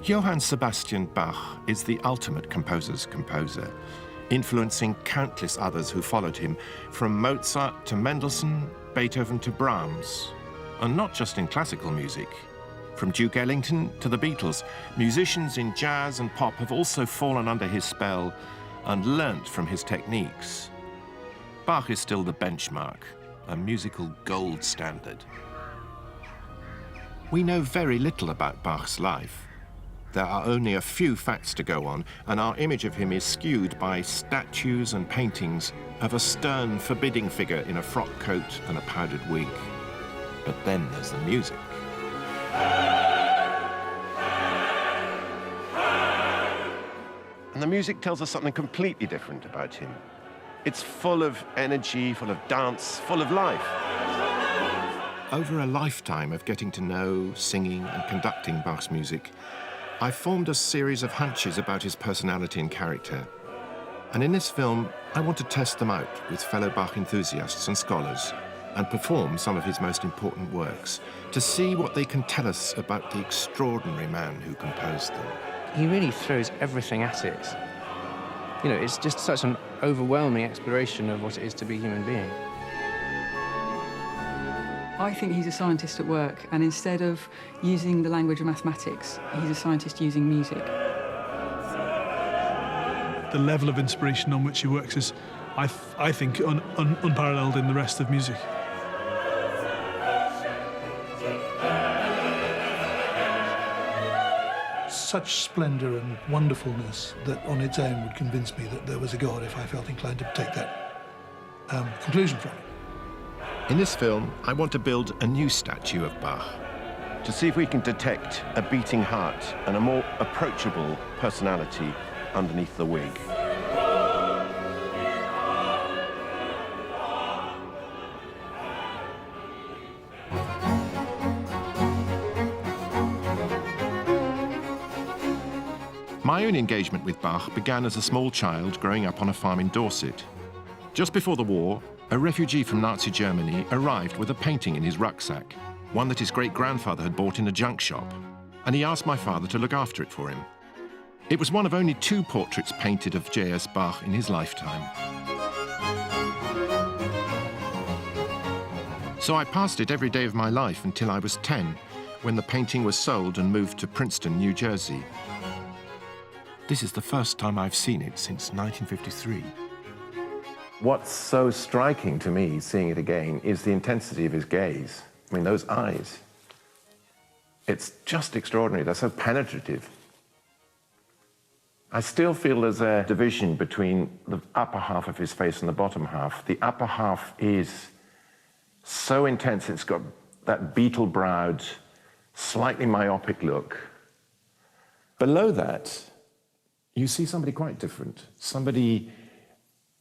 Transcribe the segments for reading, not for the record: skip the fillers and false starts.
Johann Sebastian Bach is the ultimate composer's composer, influencing countless others who followed him, from Mozart to Mendelssohn, Beethoven to Brahms. And not just in classical music. From Duke Ellington to the Beatles, musicians in jazz and pop have also fallen under his spell and learnt from his techniques. Bach is still the benchmark, a musical gold standard. We know very little about Bach's life. There are only a few facts to go on, and our image of him is skewed by statues and paintings of a stern, forbidding figure in a frock coat and a powdered wig. But then there's the music. And the music tells us something completely different about him. It's full of energy, full of dance, full of life. Over a lifetime of getting to know, singing and conducting Bach's music, I formed a series of hunches about his personality and character. And in this film, I want to test them out with fellow Bach enthusiasts and scholars and perform some of his most important works to see what they can tell us about the extraordinary man who composed them. He really throws everything at it. You know, it's just such an overwhelming exploration of what it is to be a human being. I think he's a scientist at work, and instead of using the language of mathematics, he's a scientist using music. The level of inspiration on which he works is, I think, unparalleled in the rest of music. Such splendour and wonderfulness that on its own would convince me that there was a God if I felt inclined to take that conclusion from it. In this film, I want to build a new statue of Bach. To see if we can detect a beating heart and a more approachable personality underneath the wig. My own engagement with Bach began as a small child growing up on a farm in Dorset. Just before the war, a refugee from Nazi Germany arrived with a painting in his rucksack, one that his great-grandfather had bought in a junk shop, and he asked my father to look after it for him. It was one of only 2 portraits painted of J.S. Bach in his lifetime. So I passed it every day of my life until I was 10, when the painting was sold and moved to Princeton, New Jersey. This is the first time I've seen it since 1953. What's so striking to me, seeing it again, is the intensity of his gaze. I mean, those eyes. It's just extraordinary. They're so penetrative. I still feel there's a division between the upper half of his face and the bottom half. The upper half is so intense. It's got that beetle-browed, slightly myopic look. Below that, you see somebody quite different. Somebody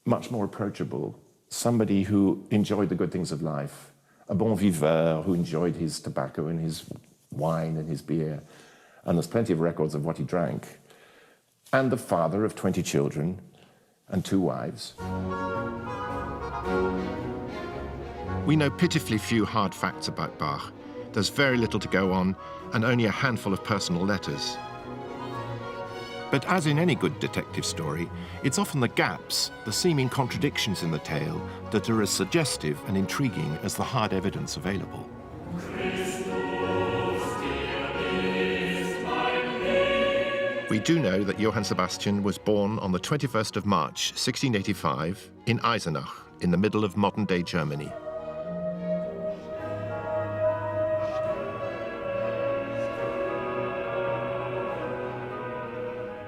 much more approachable, somebody who enjoyed the good things of life, a bon viveur who enjoyed his tobacco and his wine and his beer, and there's plenty of records of what he drank, and the father of 20 children and 2 wives. We know pitifully few hard facts about Bach. There's very little to go on, and only a handful of personal letters. But as in any good detective story, it's often the gaps, the seeming contradictions in the tale, that are as suggestive and intriguing as the hard evidence available. We do know that Johann Sebastian was born on the 21st of March, 1685, in Eisenach, in the middle of modern-day Germany.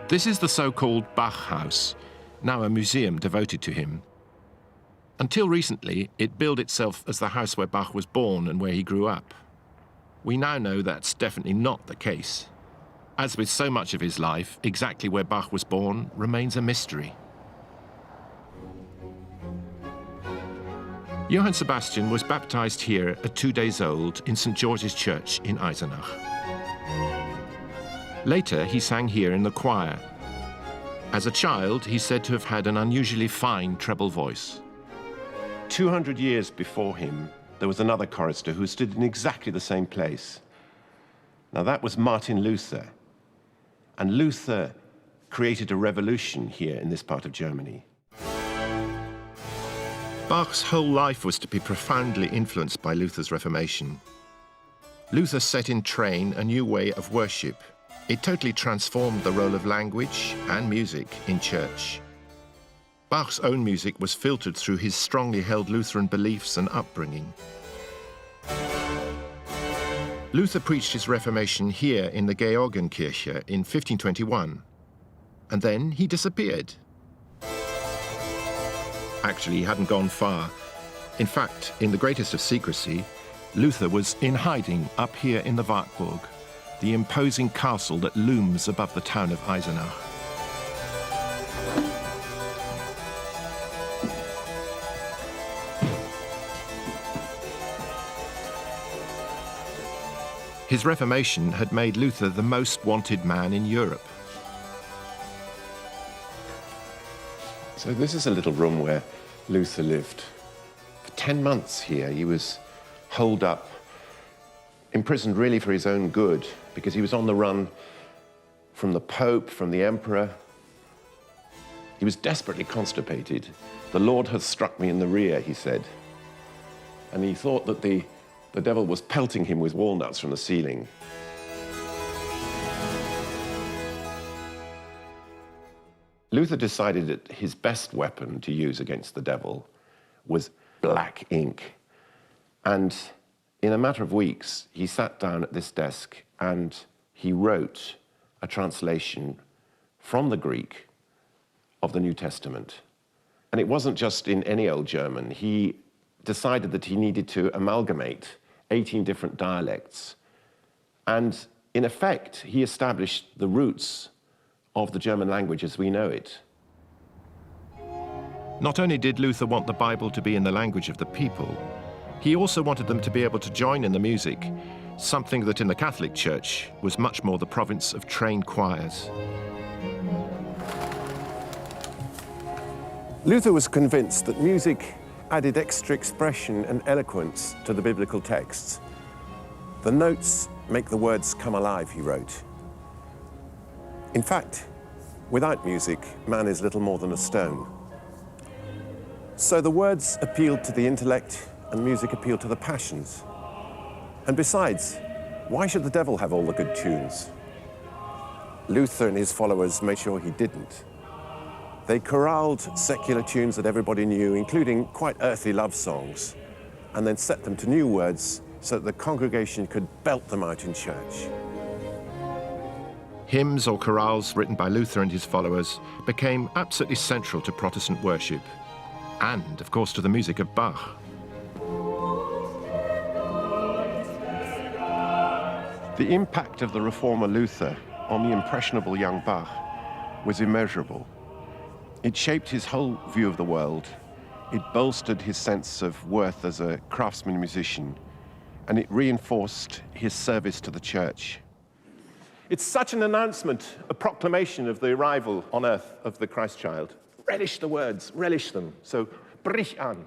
This is the so-called Bach House, now a museum devoted to him. Until recently, it billed itself as the house where Bach was born and where he grew up. We now know that's definitely not the case. As with so much of his life, exactly where Bach was born remains a mystery. Johann Sebastian was baptized here at 2 days old in St. George's Church in Eisenach. Later, he sang here in the choir. As a child, he's said to have had an unusually fine treble voice. 200 years before him, there was another chorister who stood in exactly the same place. Now, that was Martin Luther. And Luther created a revolution here in this part of Germany. Bach's whole life was to be profoundly influenced by Luther's Reformation. Luther set in train a new way of worship. It totally transformed the role of language and music in church. Bach's own music was filtered through his strongly held Lutheran beliefs and upbringing. Luther preached his Reformation here in the Georgenkirche in 1521, and then he disappeared. Actually, he hadn't gone far. In fact, in the greatest of secrecy, Luther was in hiding up here in the Wartburg, the imposing castle that looms above the town of Eisenach. His Reformation had made Luther the most wanted man in Europe. So this is a little room where Luther lived. For 10 months here, he was holed up, imprisoned really for his own good, because he was on the run from the Pope, from the Emperor. He was desperately constipated. The Lord has struck me in the rear, he said. And he thought that the devil was pelting him with walnuts from the ceiling. Luther decided that his best weapon to use against the devil was black ink. And in a matter of weeks, he sat down at this desk and he wrote a translation from the Greek of the New Testament. And it wasn't just in any old German. He decided that he needed to amalgamate 18 different dialects. And in effect, he established the roots of the German language as we know it. Not only did Luther want the Bible to be in the language of the people, he also wanted them to be able to join in the music, something that in the Catholic Church was much more the province of trained choirs. Luther was convinced that music added extra expression and eloquence to the biblical texts. The notes make the words come alive, he wrote. In fact, without music, man is little more than a stone. So the words appealed to the intellect and music appealed to the passions. And besides, why should the devil have all the good tunes? Luther and his followers made sure he didn't. They choraled secular tunes that everybody knew, including quite earthly love songs, and then set them to new words so that the congregation could belt them out in church. Hymns or chorales written by Luther and his followers became absolutely central to Protestant worship, and, of course, to the music of Bach. The impact of the reformer Luther on the impressionable young Bach was immeasurable. It shaped his whole view of the world. It bolstered his sense of worth as a craftsman musician, and it reinforced his service to the church. It's such an announcement, a proclamation of the arrival on earth of the Christ child. Relish the words, relish them. So, brich an.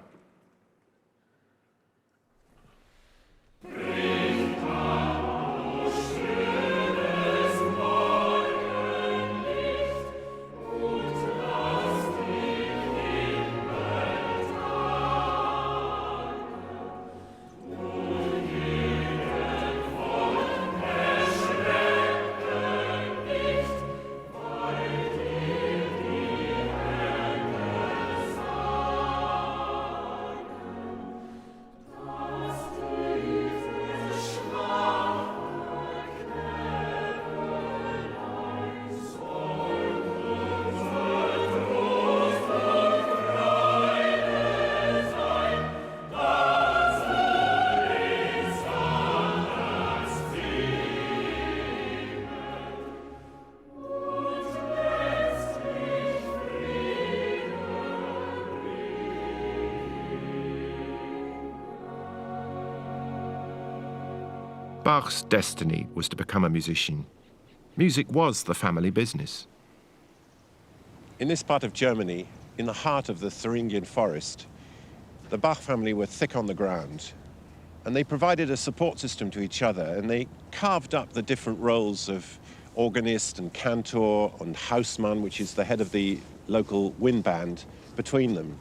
Bach's destiny was to become a musician. Music was the family business. In this part of Germany, in the heart of the Thuringian forest, the Bach family were thick on the ground, and they provided a support system to each other, and they carved up the different roles of organist and cantor and Hausmann, which is the head of the local wind band, between them.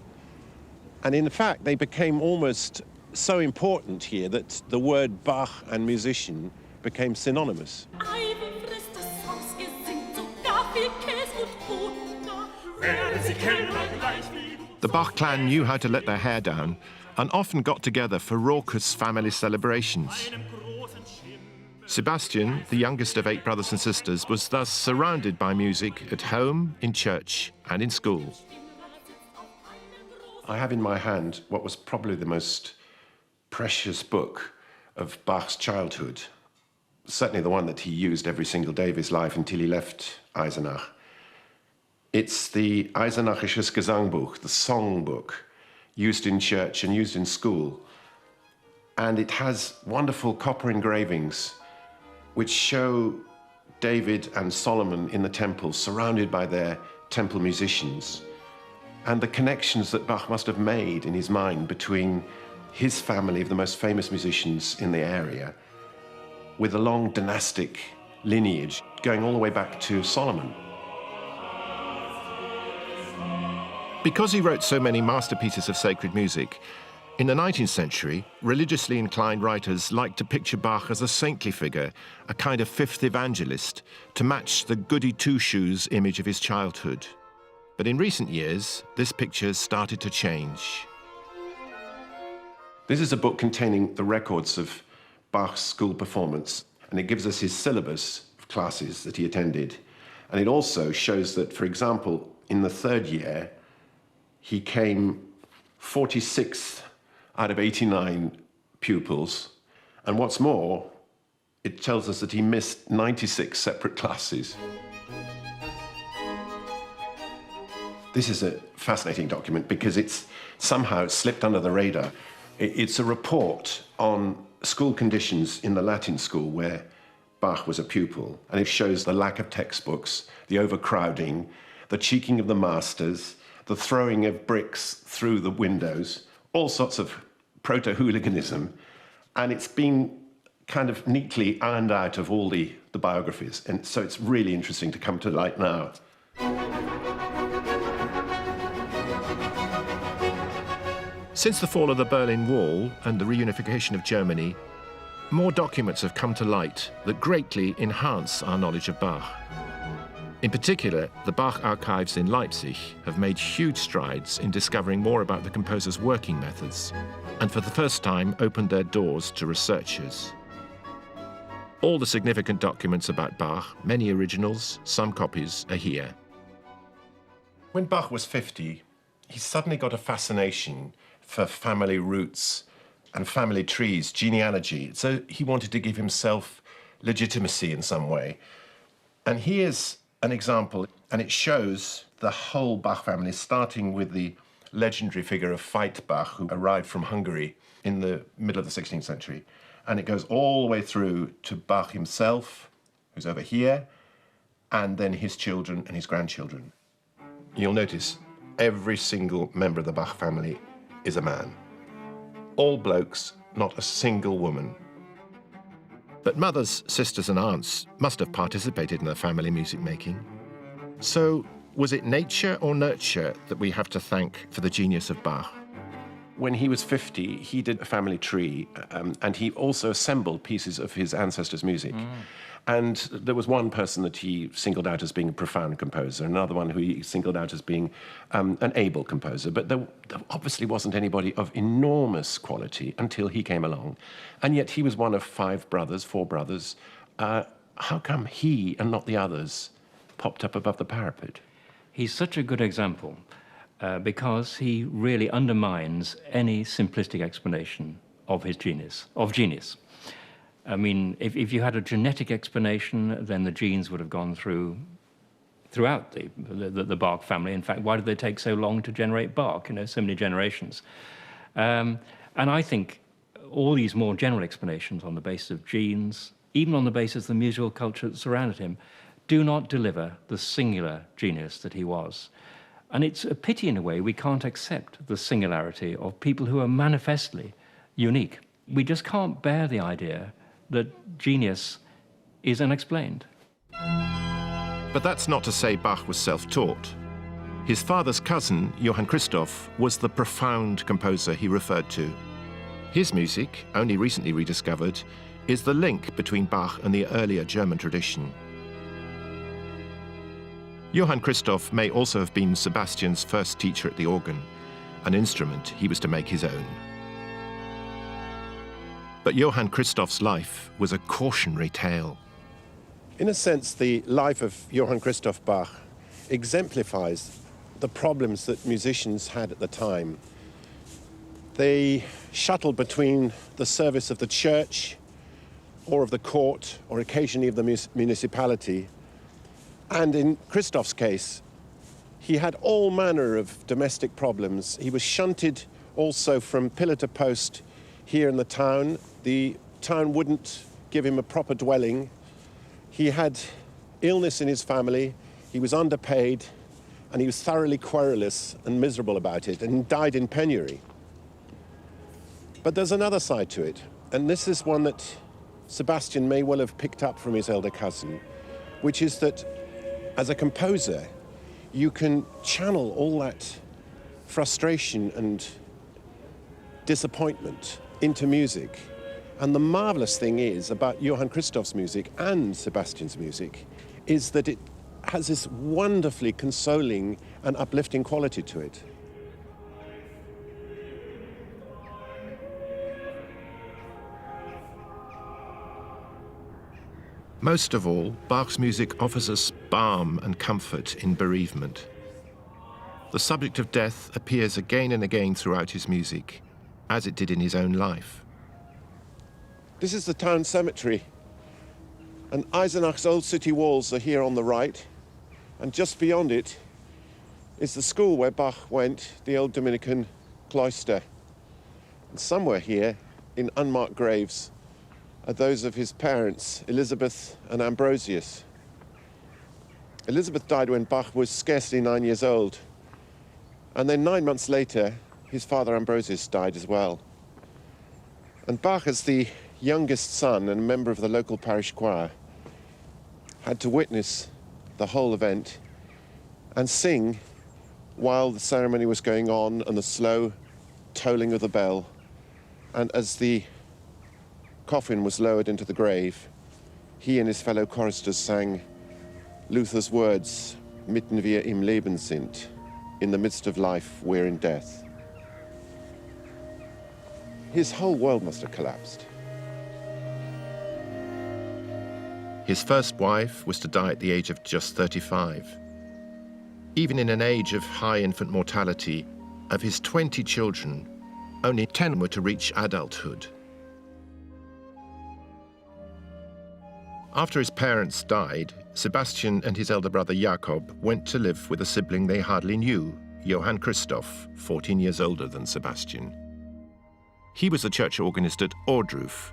And in fact, they became almost so important here that the word Bach and musician became synonymous. The Bach clan knew how to let their hair down and often got together for raucous family celebrations. Sebastian, the youngest of 8 brothers and sisters, was thus surrounded by music at home, in church, and in school. I have in my hand what was probably the most precious book of Bach's childhood, certainly the one that he used every single day of his life until he left Eisenach. It's the Eisenachisches Gesangbuch, the song book, used in church and used in school. And it has wonderful copper engravings which show David and Solomon in the temple, surrounded by their temple musicians, and the connections that Bach must have made in his mind between his family of the most famous musicians in the area with a long dynastic lineage going all the way back to Solomon. Because he wrote so many masterpieces of sacred music, in the 19th century, religiously inclined writers liked to picture Bach as a saintly figure, a kind of fifth evangelist, to match the goody two-shoes image of his childhood. But in recent years, this picture started to change. This is a book containing the records of Bach's school performance, and it gives us his syllabus of classes that he attended. And it also shows that, for example, in the 3rd year, he came 46th out of 89 pupils. And what's more, it tells us that he missed 96 separate classes. This is a fascinating document because it's somehow slipped under the radar. It's a report on school conditions in the Latin school where Bach was a pupil. And it shows the lack of textbooks, the overcrowding, the cheeking of the masters, the throwing of bricks through the windows, all sorts of proto-hooliganism. And it's been kind of neatly ironed out of all the biographies. And so it's really interesting to come to light now. Since the fall of the Berlin Wall and the reunification of Germany, more documents have come to light that greatly enhance our knowledge of Bach. In particular, the Bach archives in Leipzig have made huge strides in discovering more about the composer's working methods, and for the first time opened their doors to researchers. All the significant documents about Bach, many originals, some copies, are here. When Bach was 50, he suddenly got a fascination for family roots and family trees, genealogy. So he wanted to give himself legitimacy in some way. And here's an example, and it shows the whole Bach family, starting with the legendary figure of Veit Bach, who arrived from Hungary in the middle of the 16th century. And it goes all the way through to Bach himself, who's over here, and then his children and his grandchildren. You'll notice every single member of the Bach family is a man. All blokes, not a single woman. But mothers, sisters and aunts must have participated in the family music making. So was it nature or nurture that we have to thank for the genius of Bach? When he was 50, he did a family tree, and he also assembled pieces of his ancestors' music. And there was one person that he singled out as being a profound composer, another one who he singled out as being an able composer. But there obviously wasn't anybody of enormous quality until he came along. And yet he was one of 4 brothers. How come he and not the others popped up above the parapet? He's such a good example because he really undermines any simplistic explanation of his genius. I mean, if you had a genetic explanation, then the genes would have gone throughout the Bach family. In fact, why did they take so long to generate Bach? So many generations. And I think all these more general explanations on the basis of genes, even on the basis of the musical culture that surrounded him, do not deliver the singular genius that he was. And it's a pity, in a way, we can't accept the singularity of people who are manifestly unique. We just can't bear the idea that genius is unexplained. But that's not to say Bach was self-taught. His father's cousin, Johann Christoph, was the profound composer he referred to. His music, only recently rediscovered, is the link between Bach and the earlier German tradition. Johann Christoph may also have been Sebastian's first teacher at the organ, an instrument he was to make his own. But Johann Christoph's life was a cautionary tale. In a sense, the life of Johann Christoph Bach exemplifies the problems that musicians had at the time. They shuttled between the service of the church or of the court or occasionally of the municipality. And in Christoph's case, he had all manner of domestic problems. He was shunted also from pillar to post here in the town. The town wouldn't give him a proper dwelling. He had illness in his family, he was underpaid, and he was thoroughly querulous and miserable about it, and died in penury. But there's another side to it, and this is one that Sebastian may well have picked up from his elder cousin, which is that as a composer, you can channel all that frustration and disappointment into music. And the marvelous thing is about Johann Christoph's music and Sebastian's music is that it has this wonderfully consoling and uplifting quality to it. Most of all, Bach's music offers us balm and comfort in bereavement. The subject of death appears again and again throughout his music, as it did in his own life. This is the town cemetery, and Eisenach's old city walls are here on the right, and just beyond it is the school where Bach went, the old Dominican cloister. And somewhere here, in unmarked graves, are those of his parents, Elizabeth and Ambrosius. Elizabeth died when Bach was scarcely 9 years old, and then 9 months later, his father Ambrosius died as well. And Bach, as the youngest son and member of the local parish choir, had to witness the whole event and sing while the ceremony was going on and the slow tolling of the bell. And as the coffin was lowered into the grave, he and his fellow choristers sang Luther's words, "Mitten wir im Leben sind," in the midst of life, we're in death. His whole world must have collapsed. His first wife was to die at the age of just 35. Even in an age of high infant mortality, of his 20 children, only 10 were to reach adulthood. After his parents died, Sebastian and his elder brother Jakob went to live with a sibling they hardly knew, Johann Christoph, 14 years older than Sebastian. He was the church organist at Ohrdruf,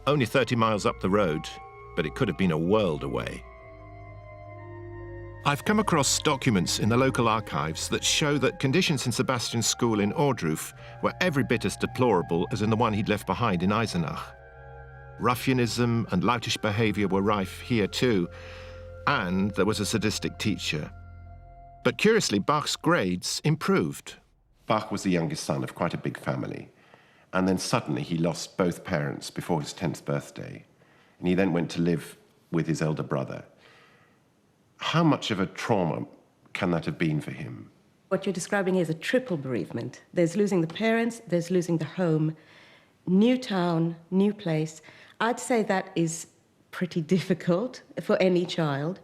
only 30 miles up the road, but it could have been a world away. I've come across documents in the local archives that show that conditions in Sebastian's school in Ohrdruf were every bit as deplorable as in the one he'd left behind in Eisenach. Ruffianism and loutish behavior were rife here too, and there was a sadistic teacher. But curiously, Bach's grades improved. Bach was the youngest son of quite a big family, and then suddenly he lost both parents before his 10th birthday, and he then went to live with his elder brother. How much of a trauma can that have been for him? What you're describing is a triple bereavement. There's losing the parents, there's losing the home, new town, new place. I'd say that is pretty difficult for any child.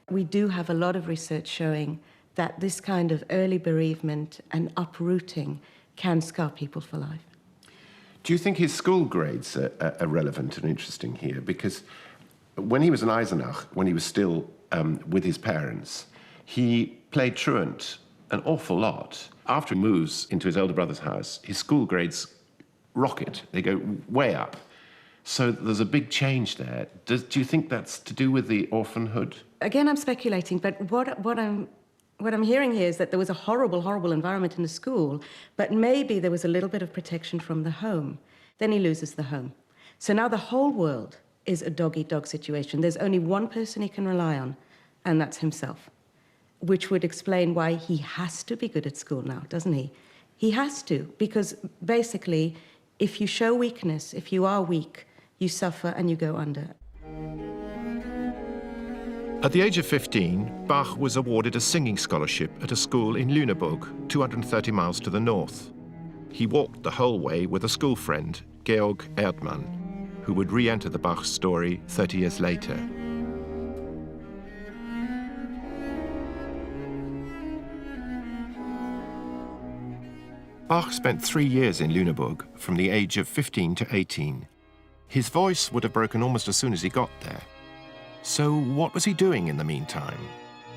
We do have a lot of research showing that this kind of early bereavement and uprooting can scar people for life. Do you think his school grades are relevant and interesting here? Because when he was in Eisenach, when he was still with his parents, he played truant an awful lot. After he moves into his elder brother's house, his school grades rocket. They go way up. So there's a big change there. Do you think that's to do with the orphanhood? Again, I'm speculating, but what I'm hearing here is that there was a horrible, horrible environment in the school, but maybe there was a little bit of protection from the home. Then he loses the home. So now the whole world is a dog-eat-dog situation. There's only one person he can rely on, and that's himself, which would explain why he has to be good at school now, doesn't he? He has to, because basically, if you show weakness, if you are weak, you suffer and you go under. At the age of 15, Bach was awarded a singing scholarship at a school in Lüneburg, 230 miles to the north. He walked the whole way with a school friend, Georg Erdmann, who would re-enter the Bach story 30 years later. Bach spent 3 years in Lüneburg from the age of 15 to 18. His voice would have broken almost as soon as he got there. So what was he doing in the meantime?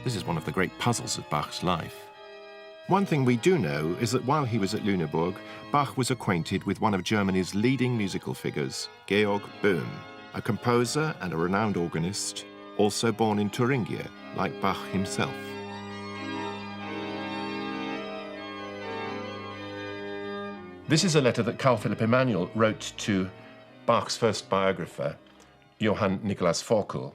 This is one of the great puzzles of Bach's life. One thing we do know is that while he was at Lüneburg, Bach was acquainted with one of Germany's leading musical figures, Georg Böhm, a composer and a renowned organist, also born in Thuringia, like Bach himself. This is a letter that Carl Philipp Emanuel wrote to Bach's first biographer, Johann Nikolaus Forkel,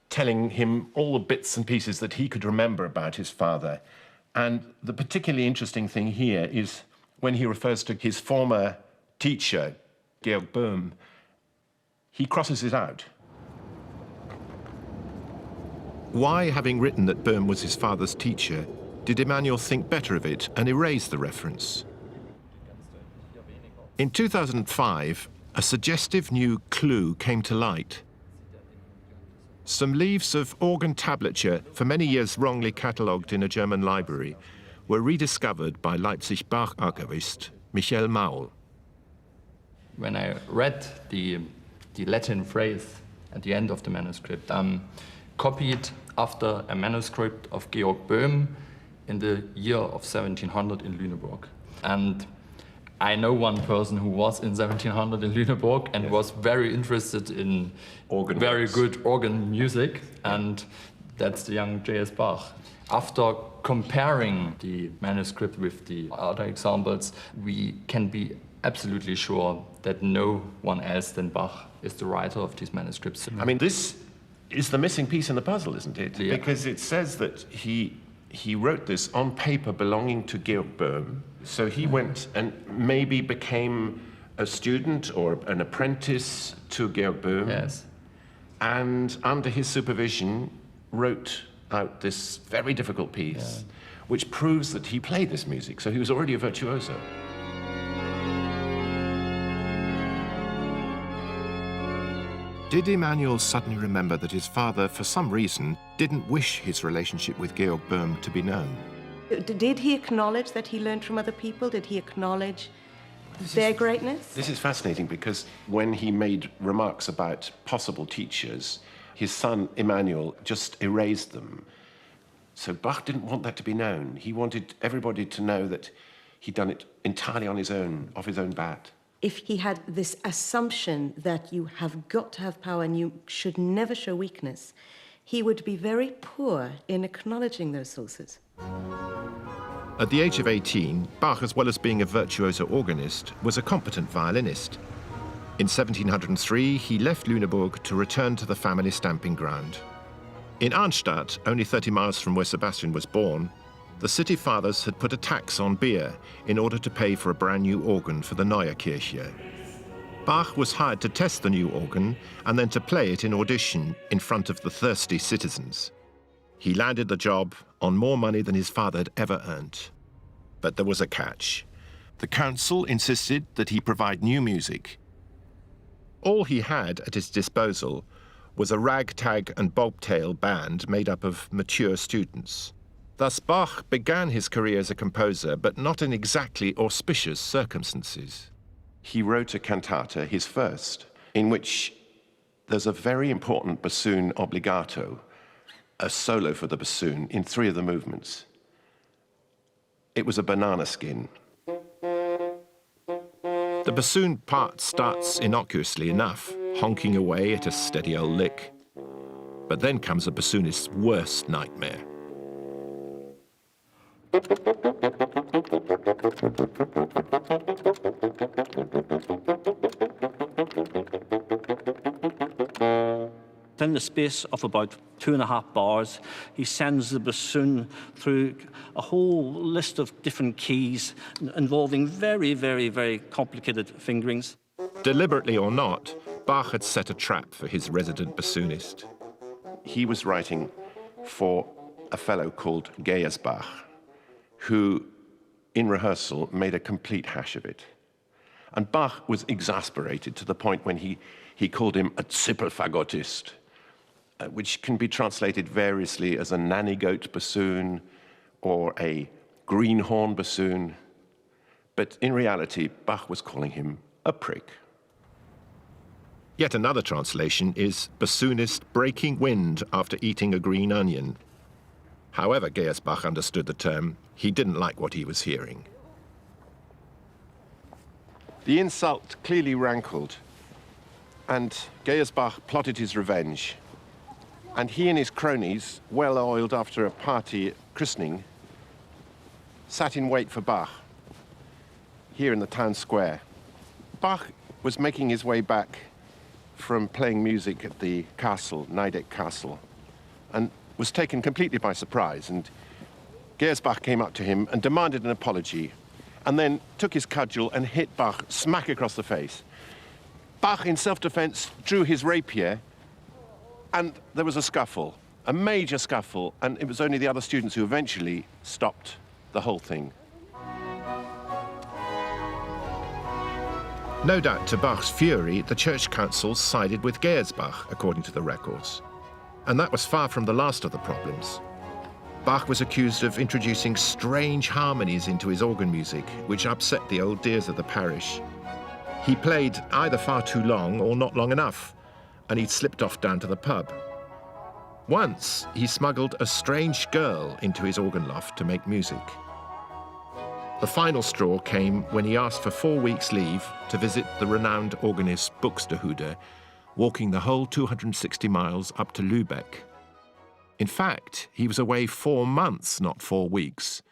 telling him all the bits and pieces that he could remember about his father. And the particularly interesting thing here is when he refers to his former teacher, Georg Böhm, he crosses it out. Why, having written that Böhm was his father's teacher, did Emanuel think better of it and erase the reference? In 2005, a suggestive new clue came to light. Some leaves of organ tablature, for many years wrongly catalogued in a German library, were rediscovered by Leipzig Bach archivist Michael Maul. When I read the Latin phrase at the end of the manuscript, copied after a manuscript of Georg Böhm in the year of 1700 in Lüneburg. And I know one person who was in 1700 in Lüneburg and was very interested in very good organ music, and that's the young J.S. Bach. After comparing the manuscript with the other examples, we can be absolutely sure that no one else than Bach is the writer of these manuscripts. I mean, this is the missing piece in the puzzle, isn't it? Yeah. Because it says that he wrote this on paper belonging to Georg Böhm. So he went and maybe became a student or an apprentice to Georg Böhm. Yes. And under his supervision wrote out this very difficult piece, which proves that he played this music. So he was already a virtuoso. Did Emanuel suddenly remember that his father, for some reason, didn't wish his relationship with Georg Böhm to be known? Did he acknowledge that he learned from other people? Did he acknowledge their greatness? This is fascinating because when he made remarks about possible teachers, his son Emanuel just erased them. So Bach didn't want that to be known. He wanted everybody to know that he'd done it entirely on his own, off his own bat. If he had this assumption that you have got to have power and you should never show weakness, he would be very poor in acknowledging those sources. At the age of 18, Bach, as well as being a virtuoso organist, was a competent violinist. In 1703, he left Lüneburg to return to the family stamping ground. In Arnstadt, only 30 miles from where Sebastian was born, the city fathers had put a tax on beer in order to pay for a brand new organ for the Neue Kirche. Bach was hired to test the new organ and then to play it in audition in front of the thirsty citizens. He landed the job on more money than his father had ever earned. But there was a catch. The council insisted that he provide new music. All he had at his disposal was a ragtag and bobtail band made up of mature students. Thus, Bach began his career as a composer, but not in exactly auspicious circumstances. He wrote a cantata, his first, in which there's a very important bassoon obbligato, a solo for the bassoon in 3 of the movements. It was a banana skin. The bassoon part starts innocuously enough, honking away at a steady old lick. But then comes a bassoonist's worst nightmare. within the space of about 2.5 bars, he sends the bassoon through a whole list of different keys involving very, very, very complicated fingerings. Deliberately or not, Bach had set a trap for his resident bassoonist. He was writing for a fellow called Gaius Bach, who, in rehearsal, made a complete hash of it. And Bach was exasperated to the point when he called him a Zippelfagottist, which can be translated variously as a nanny-goat bassoon or a greenhorn bassoon. But in reality, Bach was calling him a prick. Yet another translation is bassoonist breaking wind after eating a green onion. However Gaius Bach understood the term, he didn't like what he was hearing. The insult clearly rankled, and Gaius Bach plotted his revenge. And he and his cronies, well-oiled after a party christening, sat in wait for Bach, here in the town square. Bach was making his way back from playing music at the castle, Nidec Castle, and was taken completely by surprise. And Gaius Bach came up to him and demanded an apology, and then took his cudgel and hit Bach smack across the face. Bach, in self-defense, drew his rapier, and there was a scuffle, a major scuffle, and it was only the other students who eventually stopped the whole thing. No doubt to Bach's fury, the church council sided with Gaius Bach, according to the records. And that was far from the last of the problems. Bach was accused of introducing strange harmonies into his organ music, which upset the old dears of the parish. He played either far too long or not long enough, and he'd slipped off down to the pub. Once, he smuggled a strange girl into his organ loft to make music. The final straw came when he asked for 4 weeks' leave to visit the renowned organist Buxtehude, walking the whole 260 miles up to Lübeck. In fact, he was away 4 months, not 4 weeks,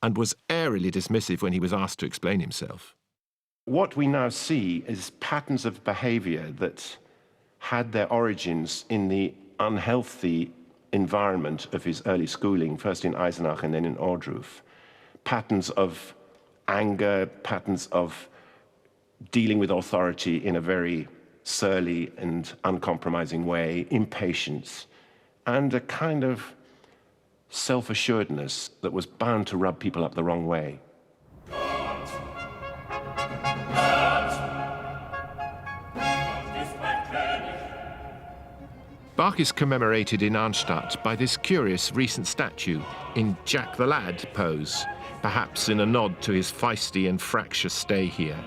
and was airily dismissive when he was asked to explain himself. What we now see is patterns of behavior that had their origins in the unhealthy environment of his early schooling, first in Eisenach and then in Ohrdruf. Patterns of anger, patterns of dealing with authority in a very surly and uncompromising way, impatience, and a kind of self-assuredness that was bound to rub people up the wrong way. Bach is commemorated in Arnstadt by this curious recent statue in Jack the Lad pose, perhaps in a nod to his feisty and fractious stay here.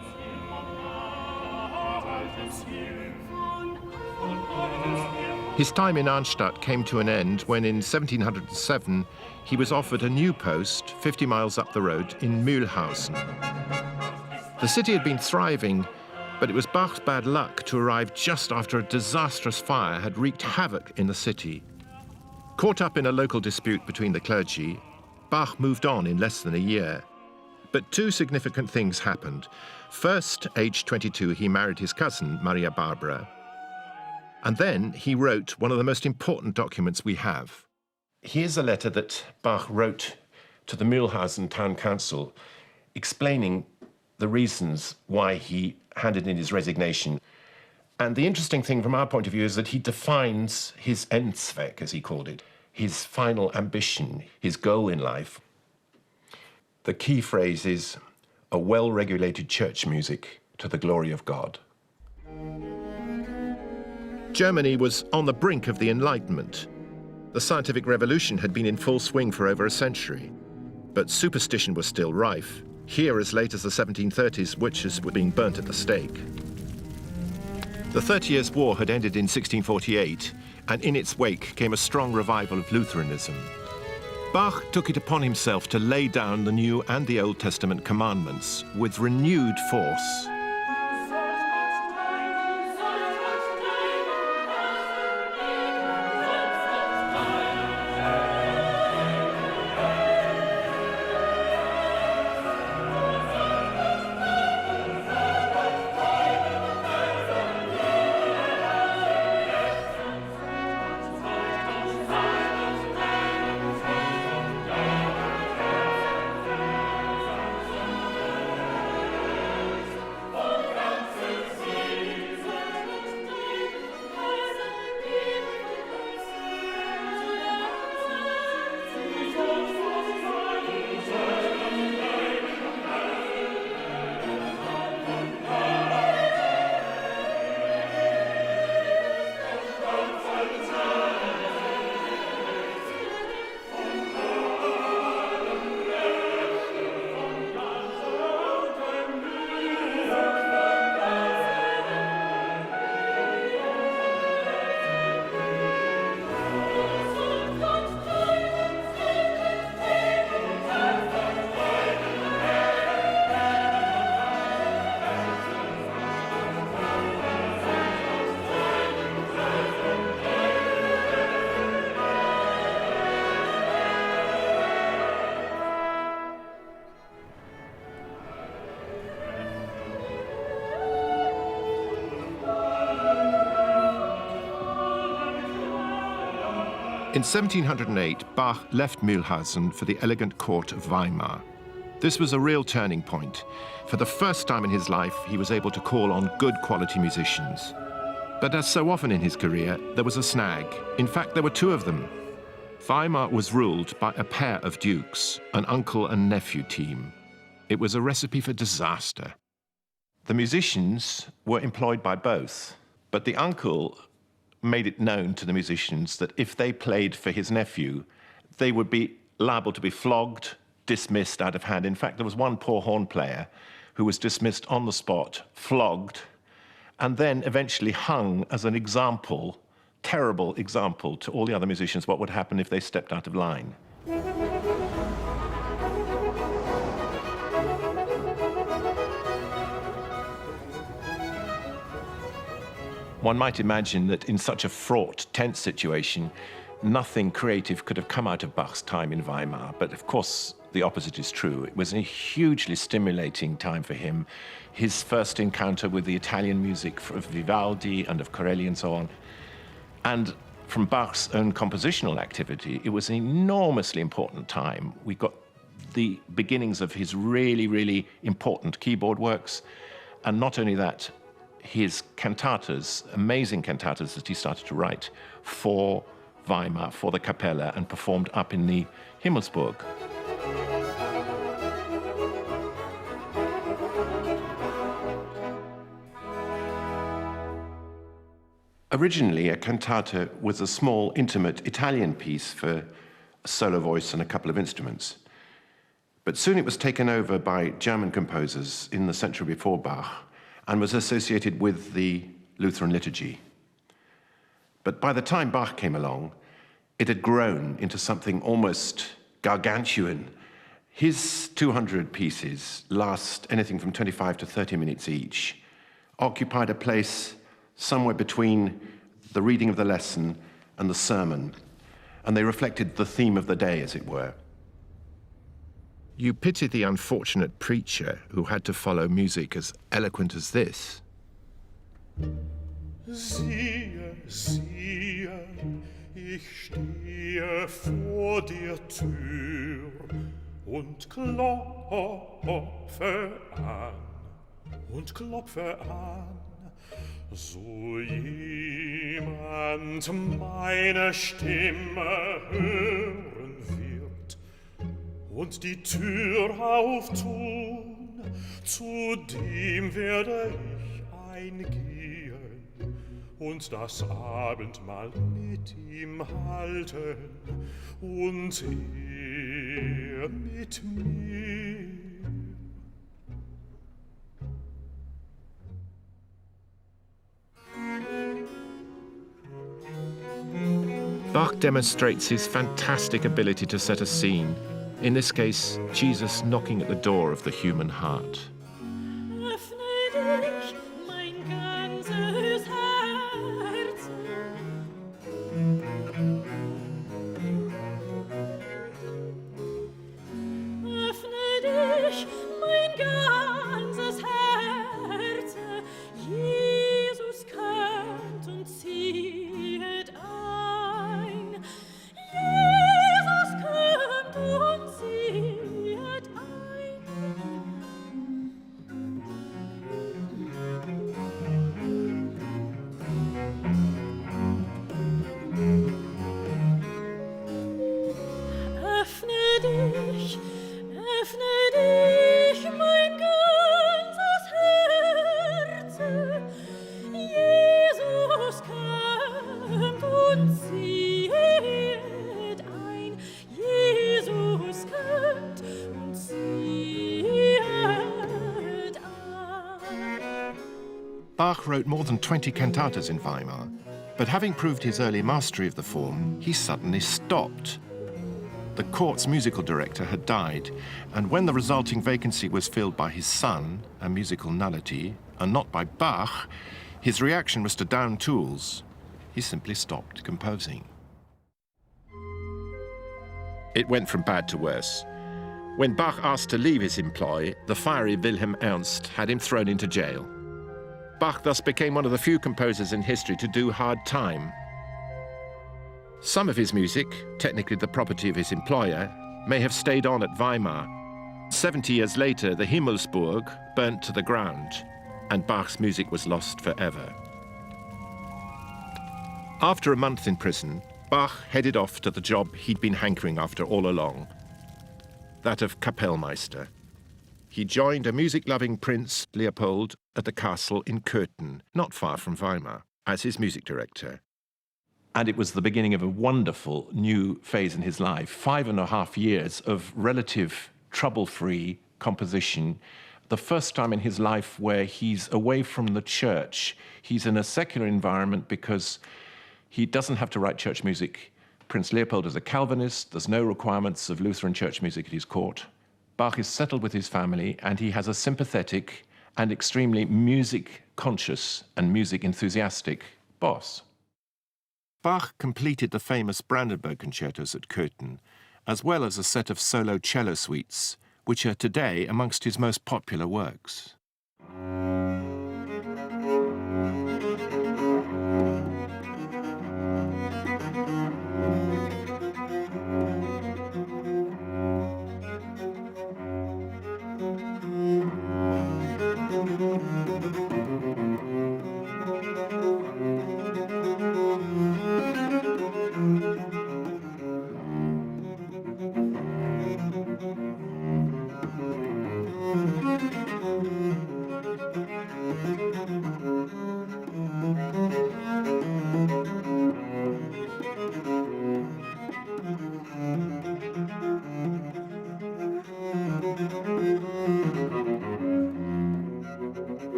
His time in Arnstadt came to an end when in 1707 he was offered a new post 50 miles up the road in Mühlhausen. The city had been thriving, but it was Bach's bad luck to arrive just after a disastrous fire had wreaked havoc in the city. Caught up in a local dispute between the clergy, Bach moved on in less than a year. But 2 significant things happened. First, aged 22, he married his cousin, Maria Barbara. And then he wrote one of the most important documents we have. Here's a letter that Bach wrote to the Mühlhausen town council explaining the reasons why he handed in his resignation. And the interesting thing from our point of view is that he defines his Endzweck, as he called it, his final ambition, his goal in life. The key phrase is, a well-regulated church music to the glory of God. Germany was on the brink of the Enlightenment. The scientific revolution had been in full swing for over a century, but superstition was still rife. Here, as late as the 1730s, witches were being burnt at the stake. The 30 Years' War had ended in 1648, and in its wake came a strong revival of Lutheranism. Bach took it upon himself to lay down the New and the Old Testament commandments with renewed force. In 1708, Bach left Mühlhausen for the elegant court of Weimar. This was a real turning point. For the first time in his life, he was able to call on good quality musicians. But as so often in his career, there was a snag. In fact, there were two of them. Weimar was ruled by a pair of dukes, an uncle and nephew team. It was a recipe for disaster. The musicians were employed by both, but the uncle made it known to the musicians that if they played for his nephew, they would be liable to be flogged, dismissed out of hand. In fact, there was one poor horn player who was dismissed on the spot, flogged, and then eventually hung as an example, terrible example to all the other musicians what would happen if they stepped out of line. One might imagine that in such a fraught, tense situation, nothing creative could have come out of Bach's time in Weimar. But of course, the opposite is true. It was a hugely stimulating time for him. His first encounter with the Italian music of Vivaldi and of Corelli and so on. And from Bach's own compositional activity, it was an enormously important time. We got the beginnings of his really, really important keyboard works. And not only that, his cantatas, amazing cantatas that he started to write for Weimar, for the Kapelle, and performed up in the Himmelsburg. Originally, a cantata was a small, intimate Italian piece for a solo voice and a couple of instruments. But soon it was taken over by German composers in the century before Bach and was associated with the Lutheran liturgy. But by the time Bach came along, it had grown into something almost gargantuan. His 200 pieces last anything from 25 to 30 minutes each, occupied a place somewhere between the reading of the lesson and the sermon, and they reflected the theme of the day, as it were. You pity the unfortunate preacher who had to follow music as eloquent as this. Siehe, siehe, ich stehe vor der Tür und klopfe an, so jemand meine Stimme hören wird und die Tür auftun, zu dem werde ich eingehen und das Abendmahl mit ihm halten und er mit mir. Bach demonstrates his fantastic ability to set a scene, in this case, Jesus knocking at the door of the human heart. Bach wrote more than 20 cantatas in Weimar, but having proved his early mastery of the form, he suddenly stopped. The court's musical director had died, and when the resulting vacancy was filled by his son, a musical nullity, and not by Bach, his reaction was to down tools. He simply stopped composing. It went from bad to worse. When Bach asked to leave his employ, the fiery Wilhelm Ernst had him thrown into jail. Bach thus became one of the few composers in history to do hard time. Some of his music, technically the property of his employer, may have stayed on at Weimar. 70 years later, the Himmelsburg burnt to the ground, and Bach's music was lost forever. After a month in prison, Bach headed off to the job he'd been hankering after all along, that of Kapellmeister. He joined a music-loving Prince, Leopold, at the castle in Köthen, not far from Weimar, as his music director. And it was the beginning of a wonderful new phase in his life. 5.5 years of relative trouble-free composition. The first time in his life where he's away from the church. He's in a secular environment because he doesn't have to write church music. Prince Leopold is a Calvinist. There's no requirements of Lutheran church music at his court. Bach is settled with his family, and he has a sympathetic and extremely music-conscious and music-enthusiastic boss. Bach completed the famous Brandenburg concertos at Köthen, as well as a set of solo cello suites, which are today amongst his most popular works.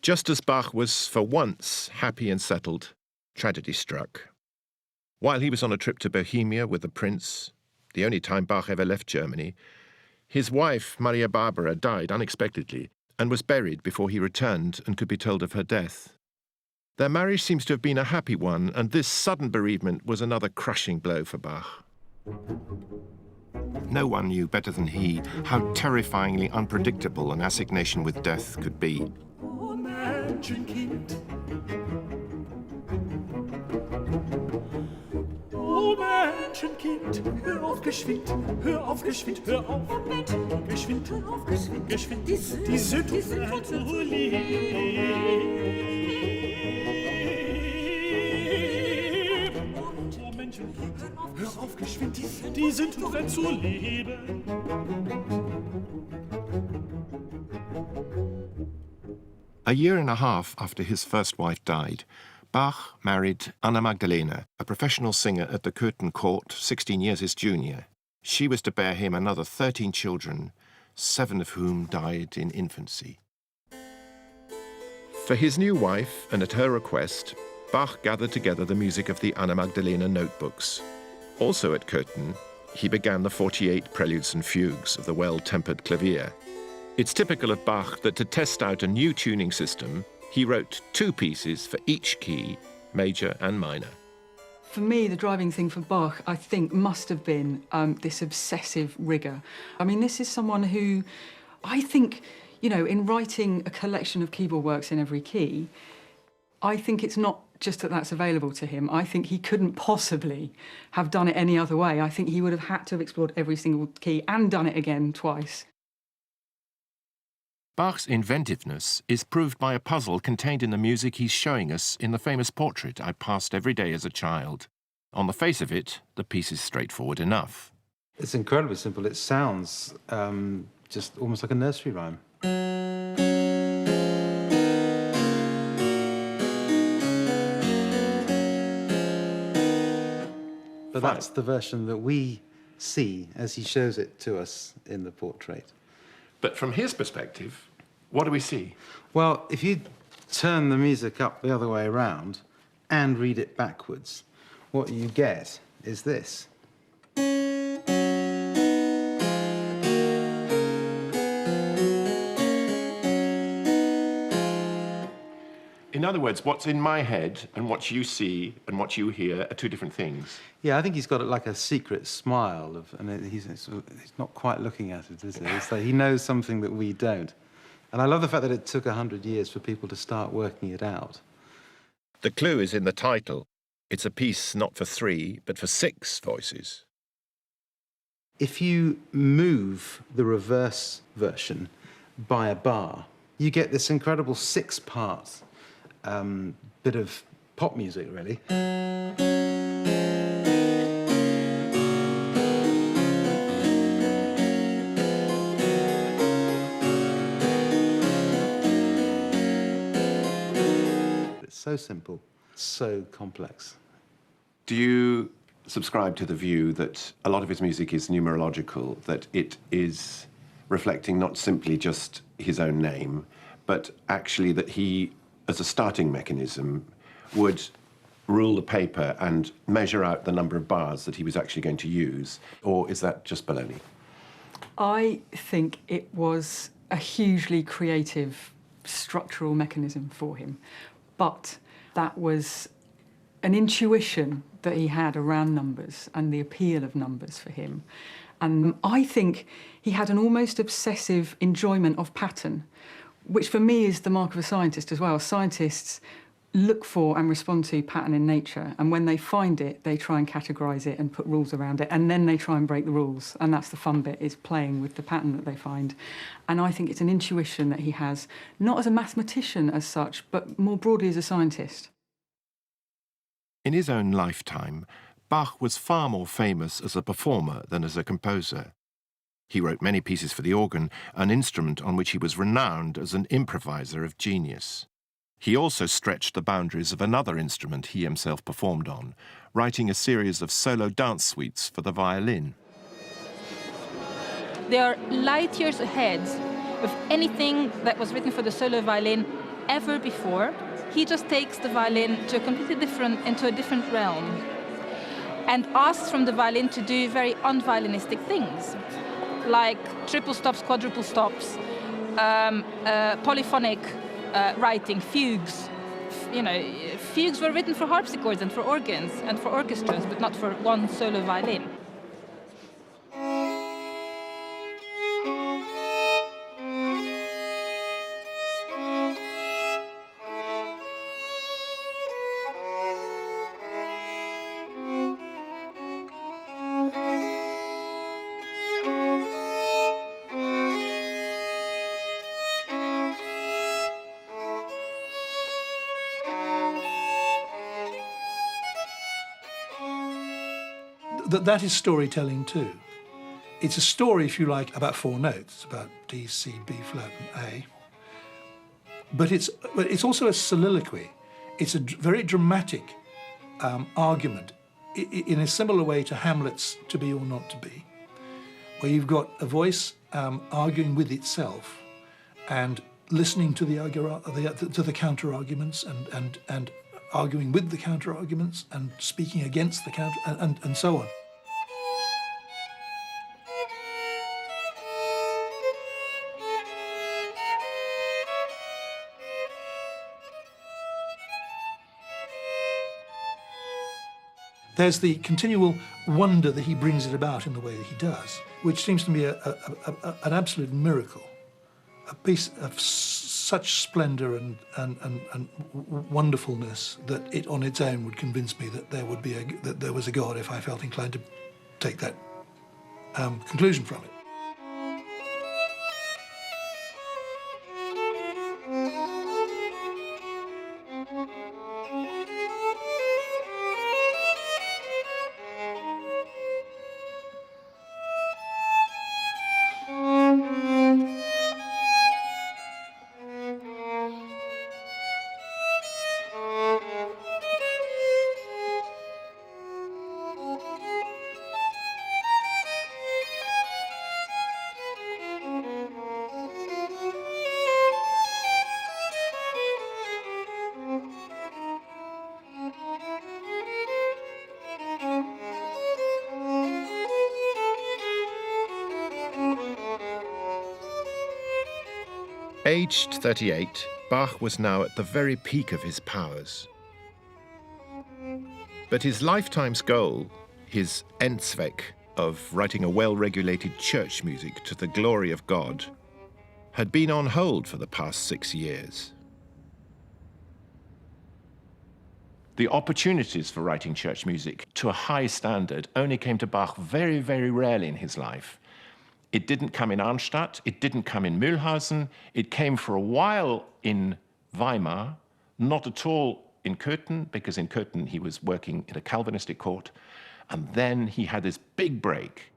Just as Bach was, for once, happy and settled, tragedy struck. While he was on a trip to Bohemia with the prince, the only time Bach ever left Germany, his wife, Maria Barbara, died unexpectedly and was buried before he returned and could be told of her death. Their marriage seems to have been a happy one, and this sudden bereavement was another crushing blow for Bach. No one knew better than he how terrifyingly unpredictable an assignation with death could be. Menschenkind. Oh Menschenkind, hör auf geschwind, hör auf geschwind, hör auf. Geschwind, hör auf geschwind, geschwind. Die sind zu lieb. Oh Menschenkind, hör auf geschwind, die sind zu lieben. A year and a half after his first wife died, Bach married Anna Magdalena, a professional singer at the Köthen court, 16 years his junior. She was to bear him another 13 children, 7 of whom died in infancy. For his new wife, and at her request, Bach gathered together the music of the Anna Magdalena notebooks. Also at Köthen, he began the 48 preludes and fugues of the well-tempered clavier. It's typical of Bach that to test out a new tuning system, he wrote 2 pieces for each key, major and minor. For me, the driving thing for Bach, I think, must have been this obsessive rigour. I mean, this is someone who, I think, you know, in writing a collection of keyboard works in every key, I think it's not just that that's available to him. I think he couldn't possibly have done it any other way. I think he would have had to have explored every single key and done it again twice. Bach's inventiveness is proved by a puzzle contained in the music he's showing us in the famous portrait I passed every day as a child. On the face of it, the piece is straightforward enough. It's incredibly simple. It sounds just almost like a nursery rhyme. But that's the version that we see as he shows it to us in the portrait. But from his perspective, what do we see? Well, if you turn the music up the other way around and read it backwards, what you get is this. In other words, what's in my head and what you see and what you hear are two different things. Yeah, I think he's got like a secret smile, and he's not quite looking at it, is he? It's like he knows something that we don't. And I love the fact that it took 100 years for people to start working it out. The clue is in the title. It's a piece not for 3, but for 6 voices. If you move the reverse version by a bar, you get this incredible 6-part bit of pop music, really. It's so simple, so complex. Do you subscribe to the view that a lot of his music is numerological, that it is reflecting not simply just his own name, but actually that he, as a starting mechanism, would rule the paper and measure out the number of bars that he was actually going to use? Or is that just baloney? I think it was a hugely creative structural mechanism for him, but that was an intuition that he had around numbers and the appeal of numbers for him. And I think he had an almost obsessive enjoyment of pattern, which for me is the mark of a scientist as well. Scientists look for and respond to pattern in nature, and when they find it, they try and categorise it and put rules around it, and then they try and break the rules. And that's the fun bit, is playing with the pattern that they find. And I think it's an intuition that he has, not as a mathematician as such, but more broadly as a scientist. In his own lifetime, Bach was far more famous as a performer than as a composer. He wrote many pieces for the organ, an instrument on which he was renowned as an improviser of genius. He also stretched the boundaries of another instrument he himself performed on, writing a series of solo dance suites for the violin. They are light years ahead of anything that was written for the solo violin ever before. He just takes the violin to into a different realm, and asks from the violin to do very un-violinistic things, like triple stops, quadruple stops, polyphonic writing, fugues. You know, fugues were written for harpsichords and for organs and for orchestras, but not for one solo violin. That is storytelling too. It's a story, if you like, about 4 notes, about D, C, B flat and A. But it's also a soliloquy. It's a very dramatic argument in a similar way to Hamlet's To Be or Not to Be, where you've got a voice arguing with itself and listening to the counter-arguments and arguing with the counter-arguments and speaking against the counter, and so on. There's the continual wonder that he brings it about in the way that he does, which seems to me an absolute miracle, a piece of such splendour and wonderfulness that it on its own would convince me that there was a God if I felt inclined to take that conclusion from it. Aged 38, Bach was now at the very peak of his powers. But his lifetime's goal, his Endzweck of writing a well-regulated church music to the glory of God, had been on hold for the past 6 years. The opportunities for writing church music to a high standard only came to Bach very, very rarely in his life. It didn't come in Arnstadt, it didn't come in Mühlhausen, it came for a while in Weimar, not at all in Köthen, because in Köthen he was working in a Calvinistic court, and then he had this big break.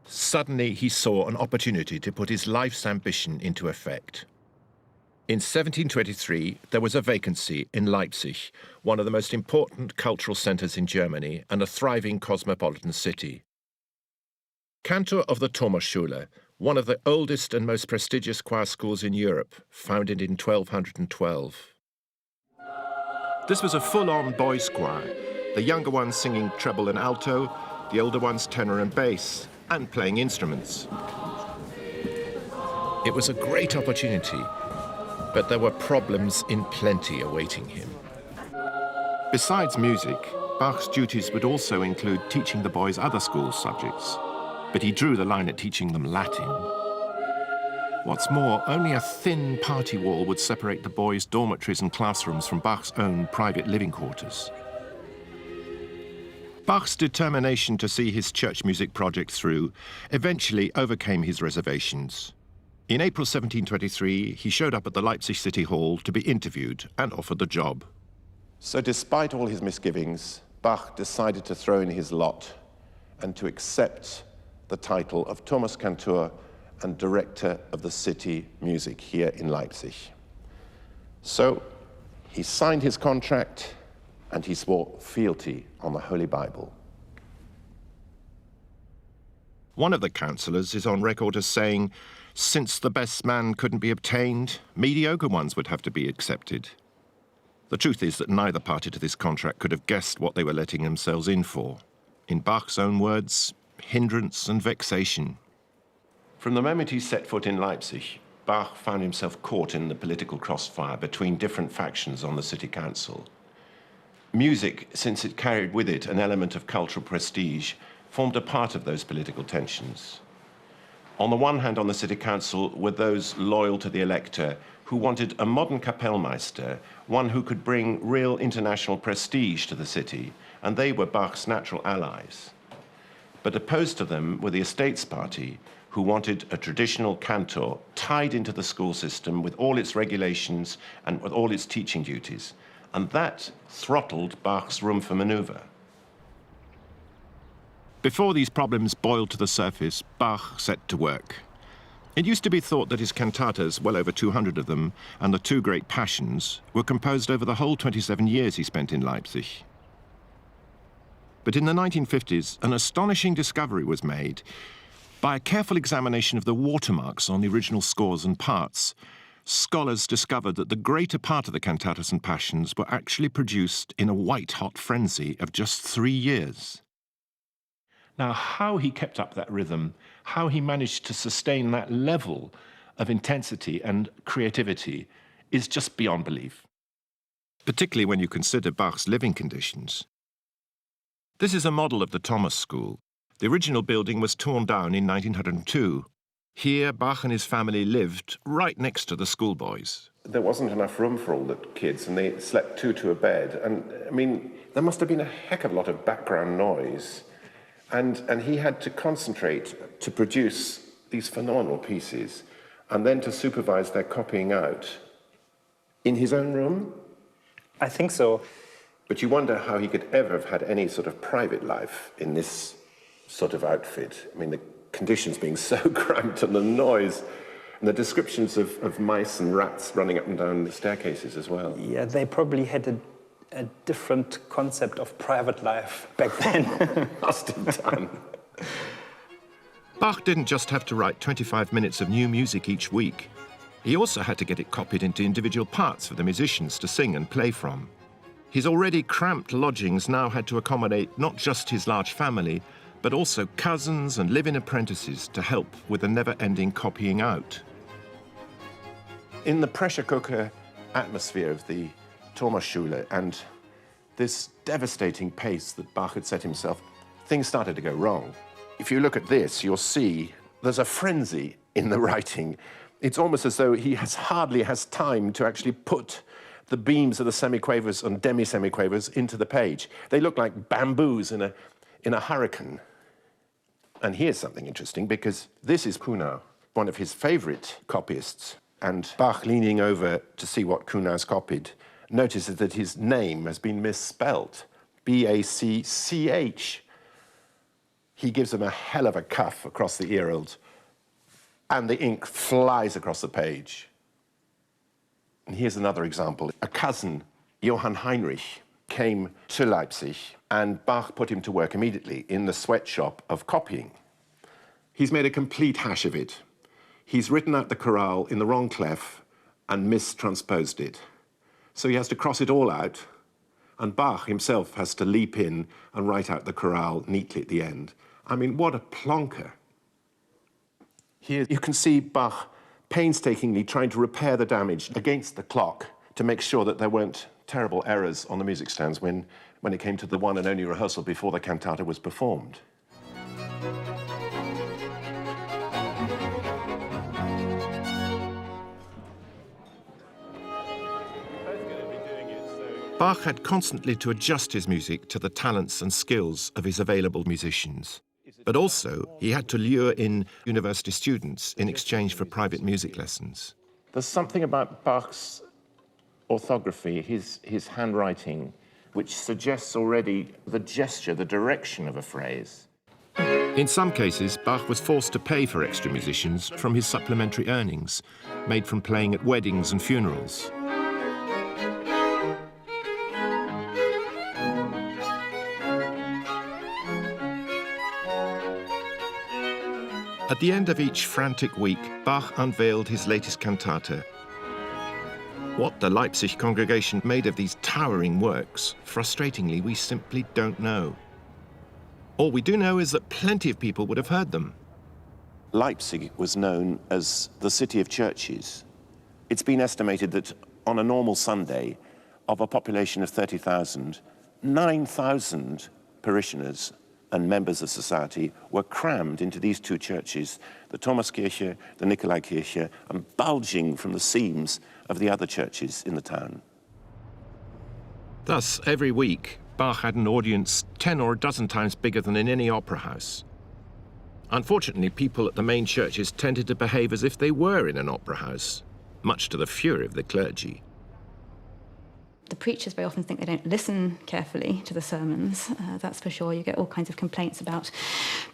Suddenly he saw an opportunity to put his life's ambition into effect. In 1723, there was a vacancy in Leipzig, one of the most important cultural centers in Germany and a thriving cosmopolitan city. Cantor of the Thomasschule, one of the oldest and most prestigious choir schools in Europe, founded in 1212. This was a full-on boys' choir, the younger ones singing treble and alto, the older ones tenor and bass, and playing instruments. It was a great opportunity, but there were problems in plenty awaiting him. Besides music, Bach's duties would also include teaching the boys other school subjects, but he drew the line at teaching them Latin. What's more, only a thin party wall would separate the boys' dormitories and classrooms from Bach's own private living quarters. Bach's determination to see his church music project through eventually overcame his reservations. In April 1723, he showed up at the Leipzig City Hall to be interviewed and offered the job. So despite all his misgivings, Bach decided to throw in his lot and to accept the title of Thomaskantor and director of the city music here in Leipzig. So he signed his contract and he swore fealty on the Holy Bible. One of the councillors is on record as saying, since the best man couldn't be obtained, mediocre ones would have to be accepted. The truth is that neither party to this contract could have guessed what they were letting themselves in for. In Bach's own words, hindrance and vexation. From the moment he set foot in Leipzig, Bach found himself caught in the political crossfire between different factions on the city council. Music, since it carried with it an element of cultural prestige, formed a part of those political tensions. On the one hand, on the city council were those loyal to the elector who wanted a modern Kapellmeister, one who could bring real international prestige to the city, and they were Bach's natural allies. But opposed to them were the Estates Party, who wanted a traditional cantor tied into the school system with all its regulations and with all its teaching duties, and that throttled Bach's room for maneuver. Before these problems boiled to the surface, Bach set to work. It used to be thought that his cantatas, well over 200 of them, and the two great passions, were composed over the whole 27 years he spent in Leipzig. But in the 1950s, an astonishing discovery was made. By a careful examination of the watermarks on the original scores and parts, scholars discovered that the greater part of the cantatas and passions were actually produced in a white-hot frenzy of just 3 years. Now, how he kept up that rhythm, how he managed to sustain that level of intensity and creativity is just beyond belief, particularly when you consider Bach's living conditions. This is a model of the Thomas School. The original building was torn down in 1902. Here, Bach and his family lived right next to the schoolboys. There wasn't enough room for all the kids, and they slept two to a bed. And, I mean, there must have been a heck of a lot of background noise. And he had to concentrate to produce these phenomenal pieces and then to supervise their copying out in his own room? I think so. But you wonder how he could ever have had any sort of private life in this sort of outfit. I mean, the conditions being so cramped and the noise and the descriptions of mice and rats running up and down the staircases as well. Yeah, they probably had a different concept of private life back then. Must have done. Bach didn't just have to write 25 minutes of new music each week. He also had to get it copied into individual parts for the musicians to sing and play from. His already cramped lodgings now had to accommodate not just his large family, but also cousins and live-in apprentices to help with the never-ending copying out. In the pressure cooker atmosphere of the Thomasschule and this devastating pace that Bach had set himself, things started to go wrong. If you look at this, you'll see there's a frenzy in the writing. It's almost as though he hardly has time to actually put the beams of the semiquavers and demi-semiquavers into the page. They look like bamboos in a hurricane. And here's something interesting, because this is Kuhnau, one of his favorite copyists. And Bach, leaning over to see what Kuhnau's copied, notices that his name has been misspelt, B-A-C-C-H. He gives him a hell of a cuff across the earlobe, and the ink flies across the page. And here's another example. A cousin, Johann Heinrich, came to Leipzig, and Bach put him to work immediately in the sweatshop of copying. He's made a complete hash of it. He's written out the chorale in the wrong clef and mistransposed it. So he has to cross it all out, and Bach himself has to leap in and write out the chorale neatly at the end. I mean, what a plonker. Here you can see Bach painstakingly trying to repair the damage against the clock to make sure that there weren't terrible errors on the music stands when it came to the one and only rehearsal before the cantata was performed. Bach had constantly to adjust his music to the talents and skills of his available musicians. But also, he had to lure in university students in exchange for private music lessons. There's something about Bach's orthography, his handwriting, which suggests already the gesture, the direction of a phrase. In some cases, Bach was forced to pay for extra musicians from his supplementary earnings, made from playing at weddings and funerals. At the end of each frantic week, Bach unveiled his latest cantata. What the Leipzig congregation made of these towering works, frustratingly, we simply don't know. All we do know is that plenty of people would have heard them. Leipzig was known as the city of churches. It's been estimated that on a normal Sunday, of a population of 30,000, 9,000 parishioners and members of society were crammed into these two churches, the Thomaskirche, the Nikolaikirche, and bulging from the seams of the other churches in the town. Thus, every week, Bach had an audience 10 or a dozen times bigger than in any opera house. Unfortunately, people at the main churches tended to behave as if they were in an opera house, much to the fury of the clergy. The preachers very often think they don't listen carefully to the sermons, that's for sure. You get all kinds of complaints about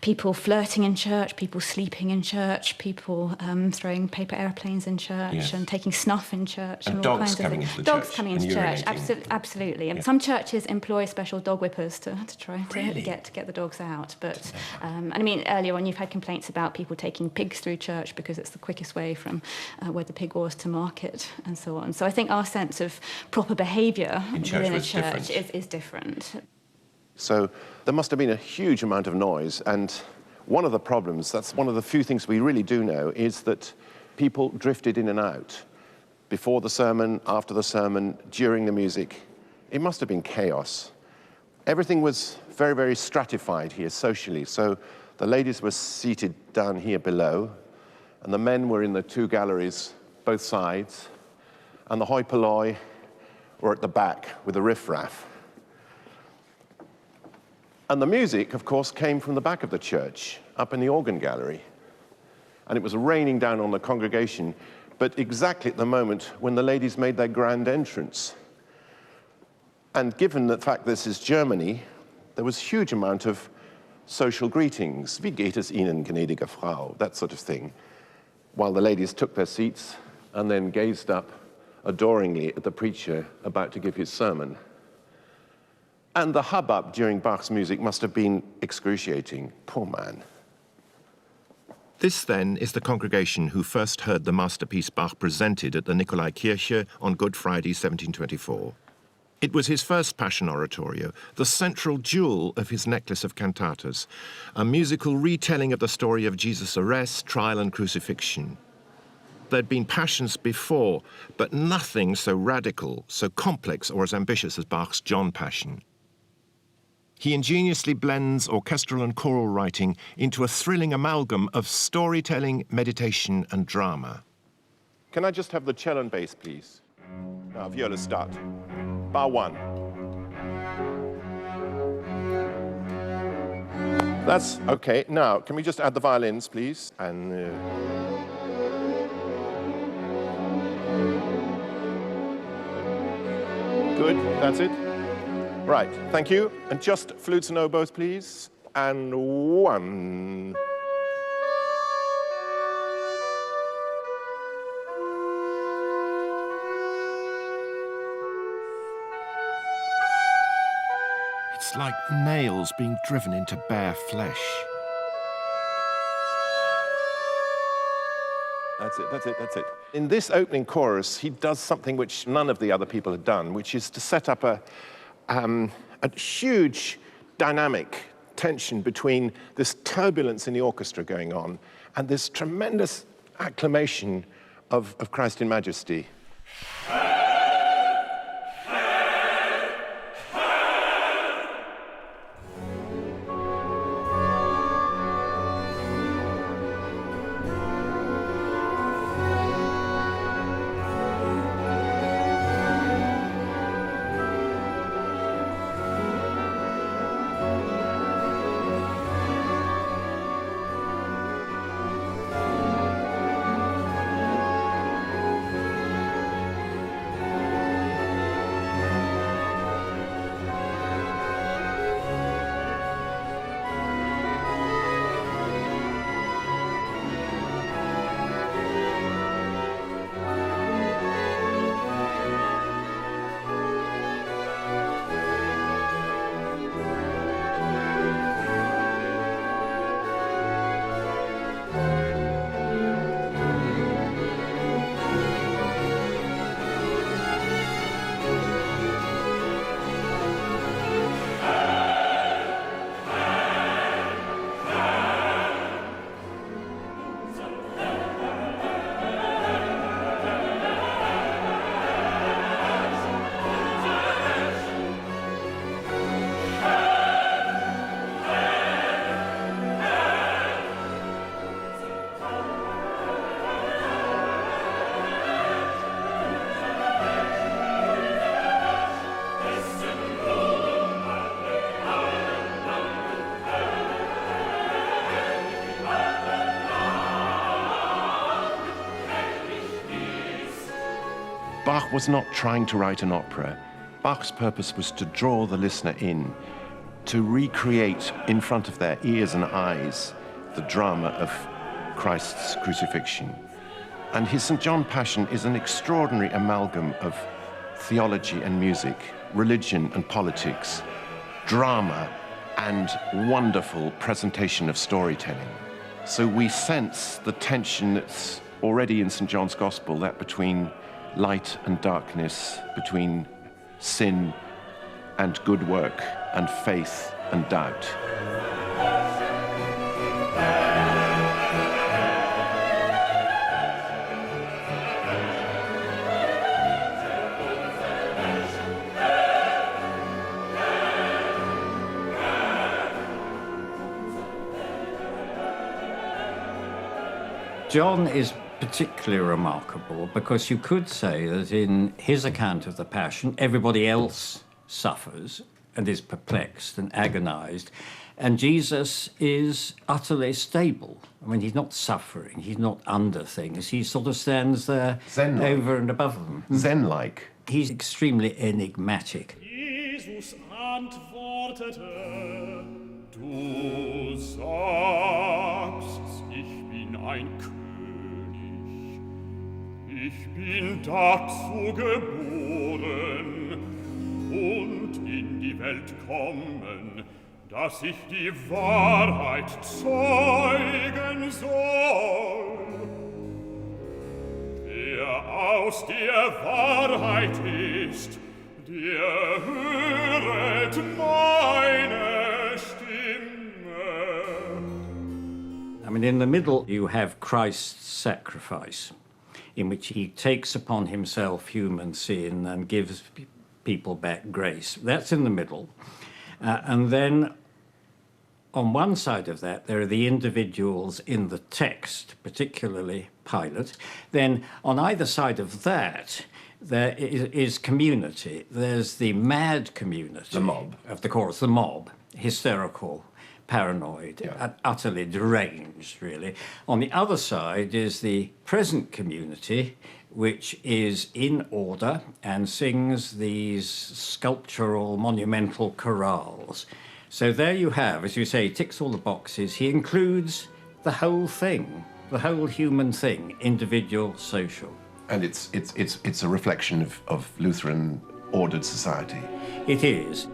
people flirting in church, people sleeping in church, people throwing paper airplanes in church, yes, and taking snuff in church. And all dogs kinds coming of into the dogs church. Coming into church, absolutely. And some churches employ special dog whippers to try to get the dogs out. But and I mean, earlier on you've had complaints about people taking pigs through church because it's the quickest way from where the pig was to market and so on. So I think our sense of proper behaviour within a church is different. So there must have been a huge amount of noise, and one of the problems, that's one of the few things we really do know, is that people drifted in and out before the sermon, after the sermon, during the music. It must have been chaos. Everything was very, very stratified here socially. So the ladies were seated down here below, and the men were in the two galleries, both sides, and the hoi polloi were at the back with the riffraff. And the music, of course, came from the back of the church, up in the organ gallery. And it was raining down on the congregation, but exactly at the moment when the ladies made their grand entrance. And given the fact this is Germany, there was a huge amount of social greetings, wie geht es Ihnen, gnädige Frau, that sort of thing, while the ladies took their seats and then gazed up adoringly at the preacher about to give his sermon. And the hubbub during Bach's music must have been excruciating. Poor man. This, then, is the congregation who first heard the masterpiece Bach presented at the Nikolaikirche on Good Friday, 1724. It was his first Passion Oratorio, the central jewel of his necklace of cantatas, a musical retelling of the story of Jesus' arrest, trial, and crucifixion. There'd been passions before, but nothing so radical, so complex or as ambitious as Bach's John Passion. He ingeniously blends orchestral and choral writing into a thrilling amalgam of storytelling, meditation, and drama. Can I just have the cello and bass, please? Now, viola start. Bar 1. That's okay. Now, can we just add the violins, please? And good, that's it. Right, thank you. And just flutes and oboes, please. And 1. It's like nails being driven into bare flesh. That's it, that's it, that's it. In this opening chorus, he does something which none of the other people had done, which is to set up a huge dynamic tension between this turbulence in the orchestra going on and this tremendous acclamation of Christ in Majesty. Bach was not trying to write an opera. Bach's purpose was to draw the listener in, to recreate in front of their ears and eyes the drama of Christ's crucifixion. And his St. John Passion is an extraordinary amalgam of theology and music, religion and politics, drama and wonderful presentation of storytelling. So we sense the tension that's already in St. John's Gospel, that between light and darkness, between sin and good work, and faith and doubt. John is particularly remarkable because you could say that in his account of the Passion, everybody else suffers and is perplexed and agonized, and Jesus is utterly stable. I mean, he's not suffering, he's not under things, he sort of stands there Zen-like. over and above them. Zen-like. He's extremely enigmatic. Jesus antwortete, du sagst, ich bin ein König, ich bin dazu geboren und in die Welt kommen, dass ich die Wahrheit zeugen soll. Wer aus der Wahrheit ist, der höret meine Stimme. I mean, in the middle, you have Christ's sacrifice. in which he takes upon himself human sin and gives people back grace. That's in the middle. And then on one side of that, there are the individuals in the text, particularly Pilate. Then on either side of that, there is community. There's the mad community. The mob. Of the chorus, the mob, hysterical, paranoid, utterly deranged, really. On the other side is the present community, which is in order and sings these sculptural, monumental chorales. So there you have, as you say, he ticks all the boxes. He includes the whole thing, the whole human thing, individual, social. And it's a reflection of Lutheran ordered society. It is.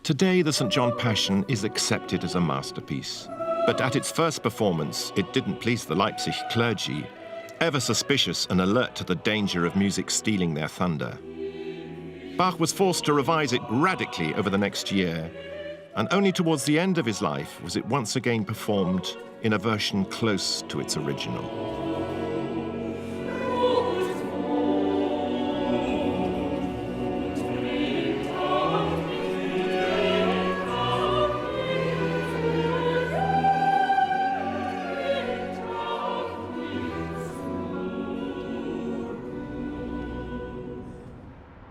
Today, the St. John Passion is accepted as a masterpiece. But at its first performance, it didn't please the Leipzig clergy, ever suspicious and alert to the danger of music stealing their thunder. Bach was forced to revise it radically over the next year, and only towards the end of his life was it once again performed in a version close to its original.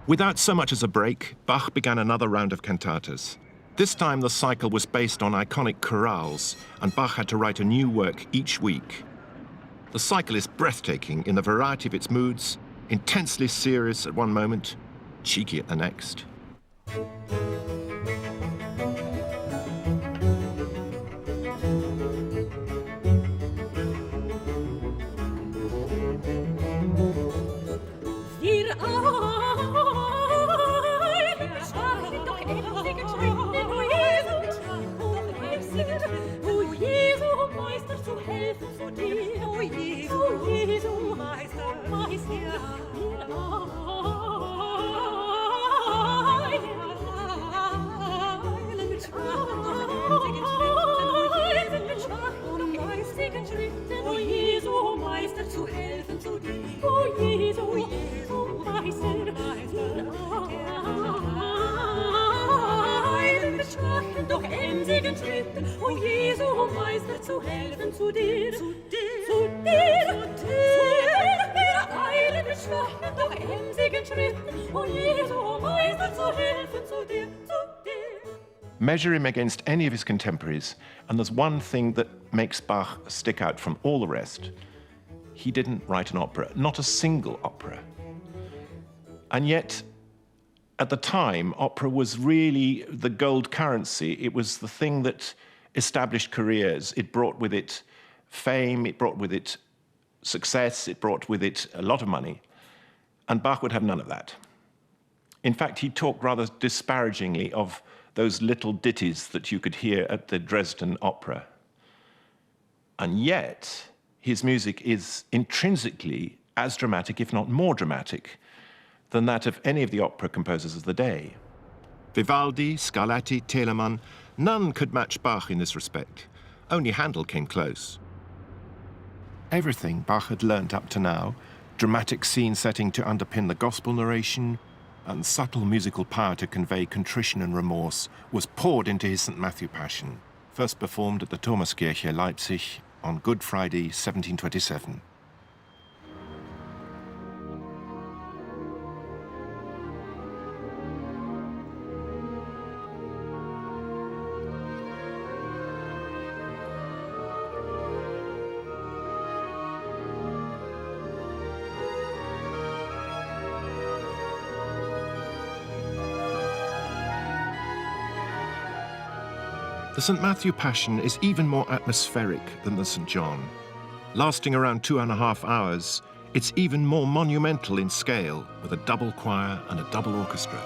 Without so much as a break, Bach began another round of cantatas. This time the cycle was based on iconic chorales, and Bach had to write a new work each week. The cycle is breathtaking in the variety of its moods, intensely serious at one moment, cheeky at the next. Measure him against any of his contemporaries, and there's one thing that makes Bach stick out from all the rest. He didn't write an opera, not a single opera. And yet, at the time, opera was really the gold currency. It was the thing that established careers. It brought with it fame, it brought with it success, it brought with it a lot of money. And Bach would have none of that. In fact, he talked rather disparagingly of those little ditties that you could hear at the Dresden Opera. And yet, his music is intrinsically as dramatic, if not more dramatic, than that of any of the opera composers of the day. Vivaldi, Scarlatti, Telemann, none could match Bach in this respect. Only Handel came close. Everything Bach had learnt up to now, dramatic scene setting to underpin the gospel narration, and subtle musical power to convey contrition and remorse, was poured into his St. Matthew Passion, first performed at the Thomaskirche, Leipzig, on Good Friday, 1727. The St. Matthew Passion is even more atmospheric than the St. John. Lasting around 2.5 hours, it's even more monumental in scale, with a double choir and a double orchestra.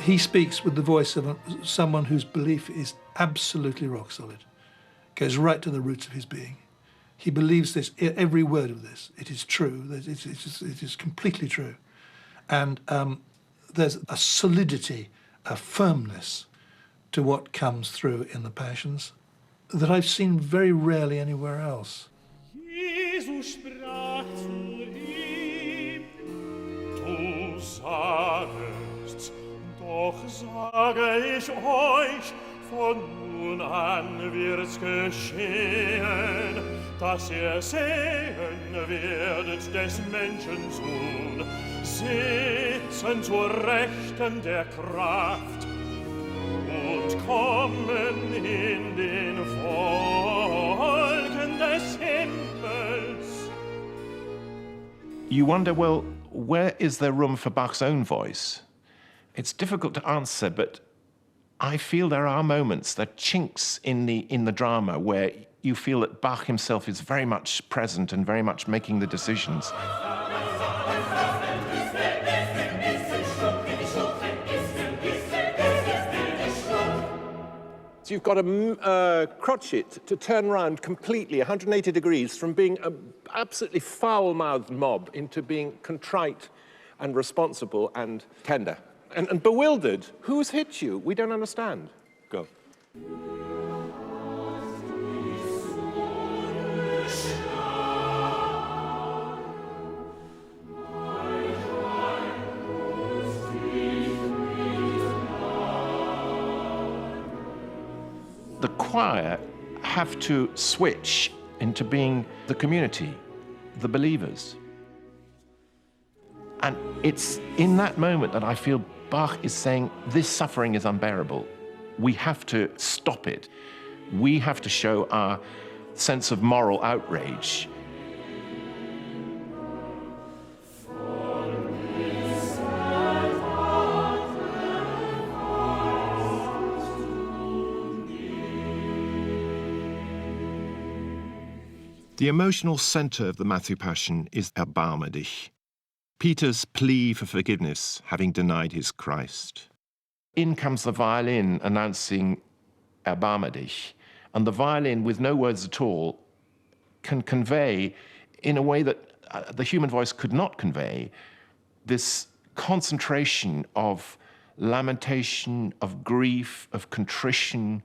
He speaks with the voice of someone whose belief is absolutely rock solid, goes right to the roots of his being. He believes this, every word of this. It is true. It is completely true. And there's a solidity, a firmness to what comes through in the Passions that I've seen very rarely anywhere else. Jesus sprach zu ihm, du sagst, doch sage ich euch, von nun an wird's geschehen, dass ihr sehen werdet des Menschen Sohn, sitzen zur Rechten der Kraft und kommen in den Wolken des Himmels. You wonder, well, where is there room for Bach's own voice? It's difficult to answer, but I feel there are moments, there are chinks in the drama where you feel that Bach himself is very much present and very much making the decisions. So you've got a crotchet to turn around completely 180 degrees from being an absolutely foul-mouthed mob into being contrite and responsible and tender. And bewildered. Who's hit you? We don't understand. Go. The choir have to switch into being the community, the believers. And it's in that moment that I feel Bach is saying, this suffering is unbearable. We have to stop it. We have to show our sense of moral outrage. The emotional center of the Matthew Passion is Erbarme dich, Peter's plea for forgiveness, having denied his Christ. In comes the violin announcing Erbarme dich, and the violin, with no words at all, can convey, in a way that the human voice could not convey, this concentration of lamentation, of grief, of contrition,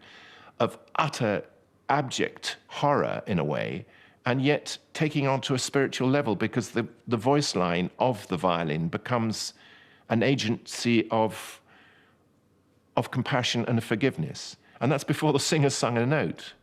of utter abject horror, in a way, and yet taking on to a spiritual level, because the voice line of the violin becomes an agency of compassion and forgiveness. And that's before the singer's sung a note.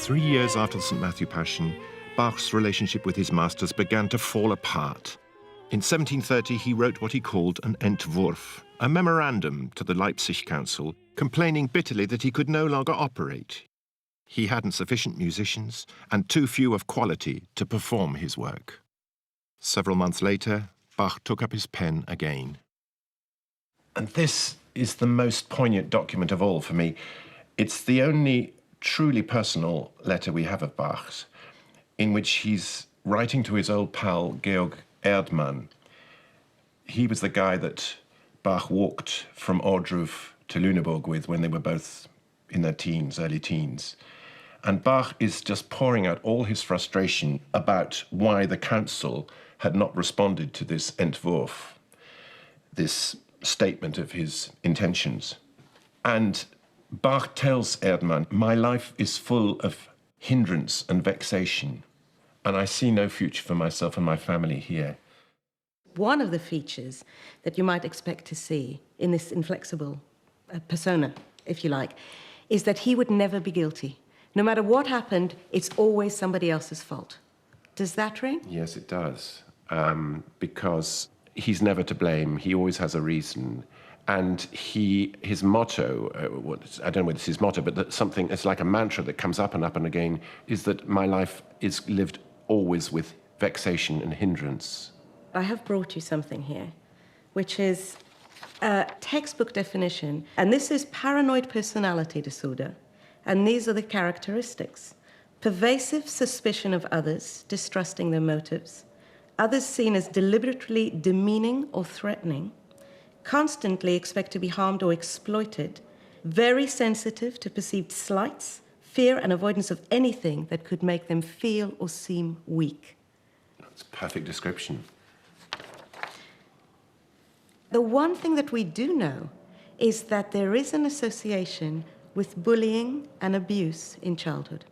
3 years after the St. Matthew Passion, Bach's relationship with his masters began to fall apart. In 1730, he wrote what he called an Entwurf, a memorandum to the Leipzig Council, complaining bitterly that he could no longer operate. He hadn't sufficient musicians and too few of quality to perform his work. Several months later, Bach took up his pen again. And this is the most poignant document of all for me. It's the only truly personal letter we have of Bach's, in which he's writing to his old pal, Georg Erdmann. He was the guy that Bach walked from Ohrdruf to Lüneburg with when they were both in their teens, early teens. And Bach is just pouring out all his frustration about why the council had not responded to this Entwurf, this statement of his intentions. And Bach tells Erdmann, "My life is full of hindrance and vexation, and I see no future for myself and my family here." One of the features that you might expect to see in this inflexible persona, if you like, is that he would never be guilty. No matter what happened, it's always somebody else's fault. Does that ring? Yes, it does. Because he's never to blame. He always has a reason. And his motto, I don't know whether it's his motto, but it's like a mantra that comes up and again, is that my life is lived always with vexation and hindrance. I have brought you something here, which is a textbook definition. And this is paranoid personality disorder. And these are the characteristics: pervasive suspicion of others, distrusting their motives, others seen as deliberately demeaning or threatening, constantly expect to be harmed or exploited, very sensitive to perceived slights, fear and avoidance of anything that could make them feel or seem weak. That's a perfect description. The one thing that we do know is that there is an association with bullying and abuse in childhood.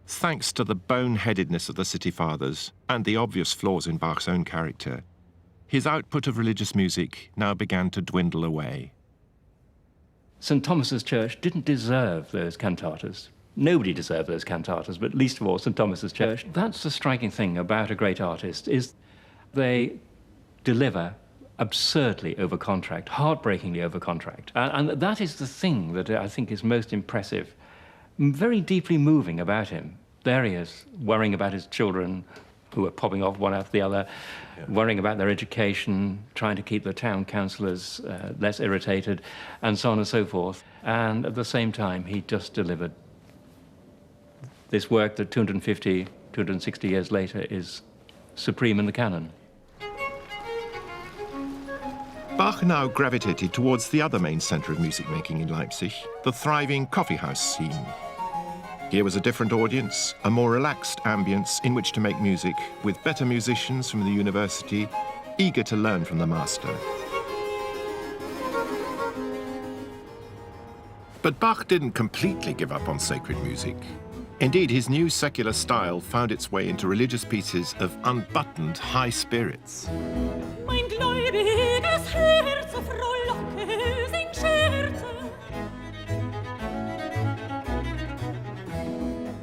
Thanks to the boneheadedness of the City Fathers and the obvious flaws in Bach's own character, his output of religious music now began to dwindle away. St. Thomas's Church didn't deserve those cantatas. Nobody deserved those cantatas, but least of all St. Thomas's Church. That's the striking thing about a great artist, is they deliver absurdly over contract, heartbreakingly over contract. And that is the thing that I think is most impressive, very deeply moving about him. There he is, worrying about his children, who are popping off one after the other, worrying about their education, trying to keep the town councillors less irritated, and so on and so forth. And at the same time, he just delivered this work that 250, 260 years later is supreme in the canon. Bach now gravitated towards the other main centre of music making in Leipzig, the thriving coffeehouse scene. Here was a different audience, a more relaxed ambience in which to make music, with better musicians from the university, eager to learn from the master. But Bach didn't completely give up on sacred music. Indeed, his new secular style found its way into religious pieces of unbuttoned high spirits. Mein gläubiges Herz frohlocke, sing Scherze.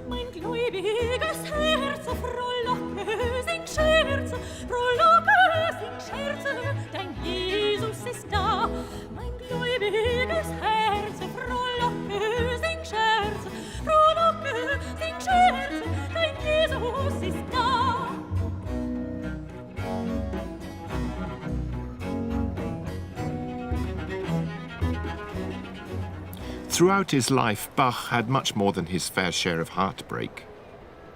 Mein gläubiges Herz frohlocke, sing Scherze, frohlocke, sing Scherze, dein Jesus ist da. Mein gläubiges Herz frohlocke, sing Scherze, frohlocke, sing Scherze, dein Jesus ist da. Throughout his life, Bach had much more than his fair share of heartbreak.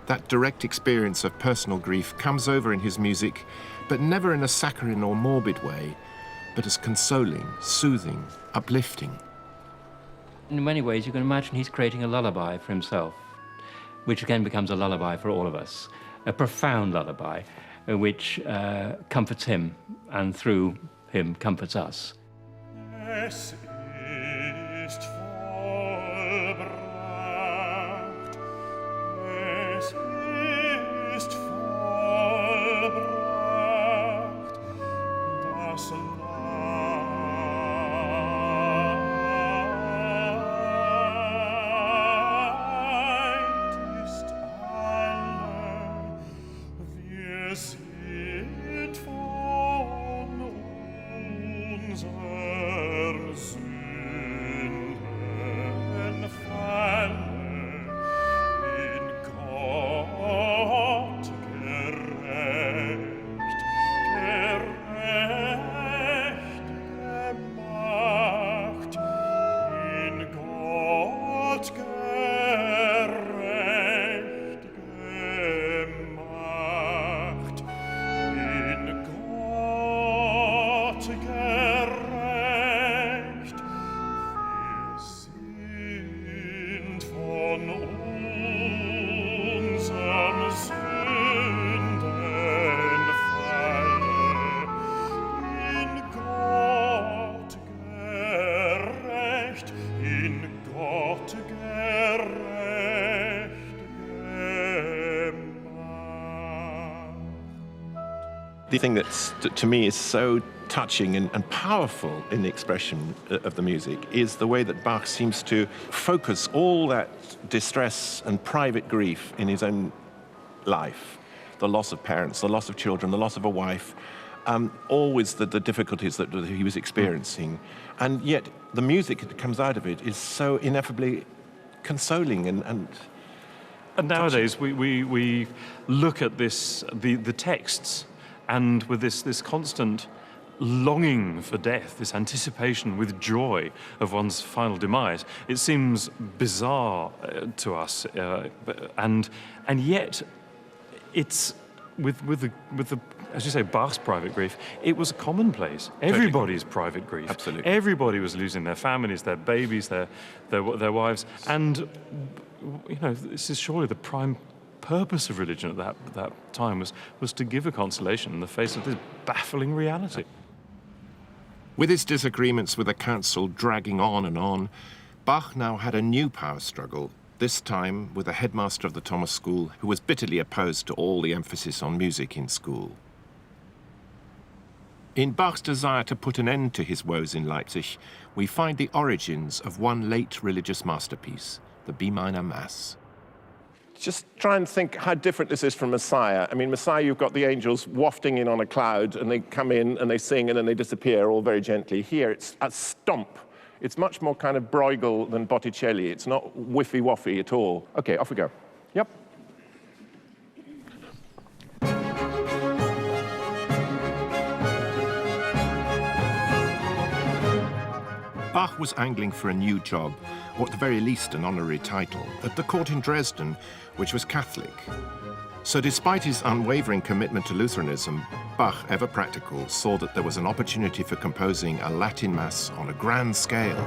That direct experience of personal grief comes over in his music, but never in a saccharine or morbid way, but as consoling, soothing, uplifting. In many ways, you can imagine he's creating a lullaby for himself, which again becomes a lullaby for all of us, a profound lullaby, which comforts him, and through him comforts us. Es ist vollbracht. Es ist vollbracht. Das unser Sünden falle, in Gott gerecht, gerecht gemacht, in Gott gerecht gemacht, in Gott gerecht. Wir sind von unserem Sündenfalle in Gott gerecht, in Gott gerecht gemacht. The thing that's, to me, is so touching and powerful in the expression of the music is the way that Bach seems to focus all that distress and private grief in his own life. The loss of parents, the loss of children, the loss of a wife, always the difficulties that he was experiencing. And yet the music that comes out of it is so ineffably consoling and nowadays we look at this, the texts, and with this constant longing for death, this anticipation with joy of one's final demise, it seems bizarre to us, and yet it's with the as you say, Bach's private grief, it was commonplace. Everybody's private grief. Absolutely. Everybody was losing their families, their babies, their wives, and you know, this is surely the prime purpose of religion at that time was to give a consolation in the face of this baffling reality. With his disagreements with the council dragging on and on, Bach now had a new power struggle, this time with the headmaster of the Thomas School, who was bitterly opposed to all the emphasis on music in school. In Bach's desire to put an end to his woes in Leipzig, we find the origins of one late religious masterpiece, the B minor Mass. Just try and think how different this is from Messiah. I mean, Messiah, you've got the angels wafting in on a cloud, and they come in and they sing and then they disappear all very gently. Here, it's a stomp. It's much more kind of Bruegel than Botticelli. It's not whiffy-waffy at all. Okay, off we go. Yep. Bach was angling for a new job, or at the very least an honorary title, at the court in Dresden, which was Catholic. So despite his unwavering commitment to Lutheranism, Bach, ever practical, saw that there was an opportunity for composing a Latin Mass on a grand scale.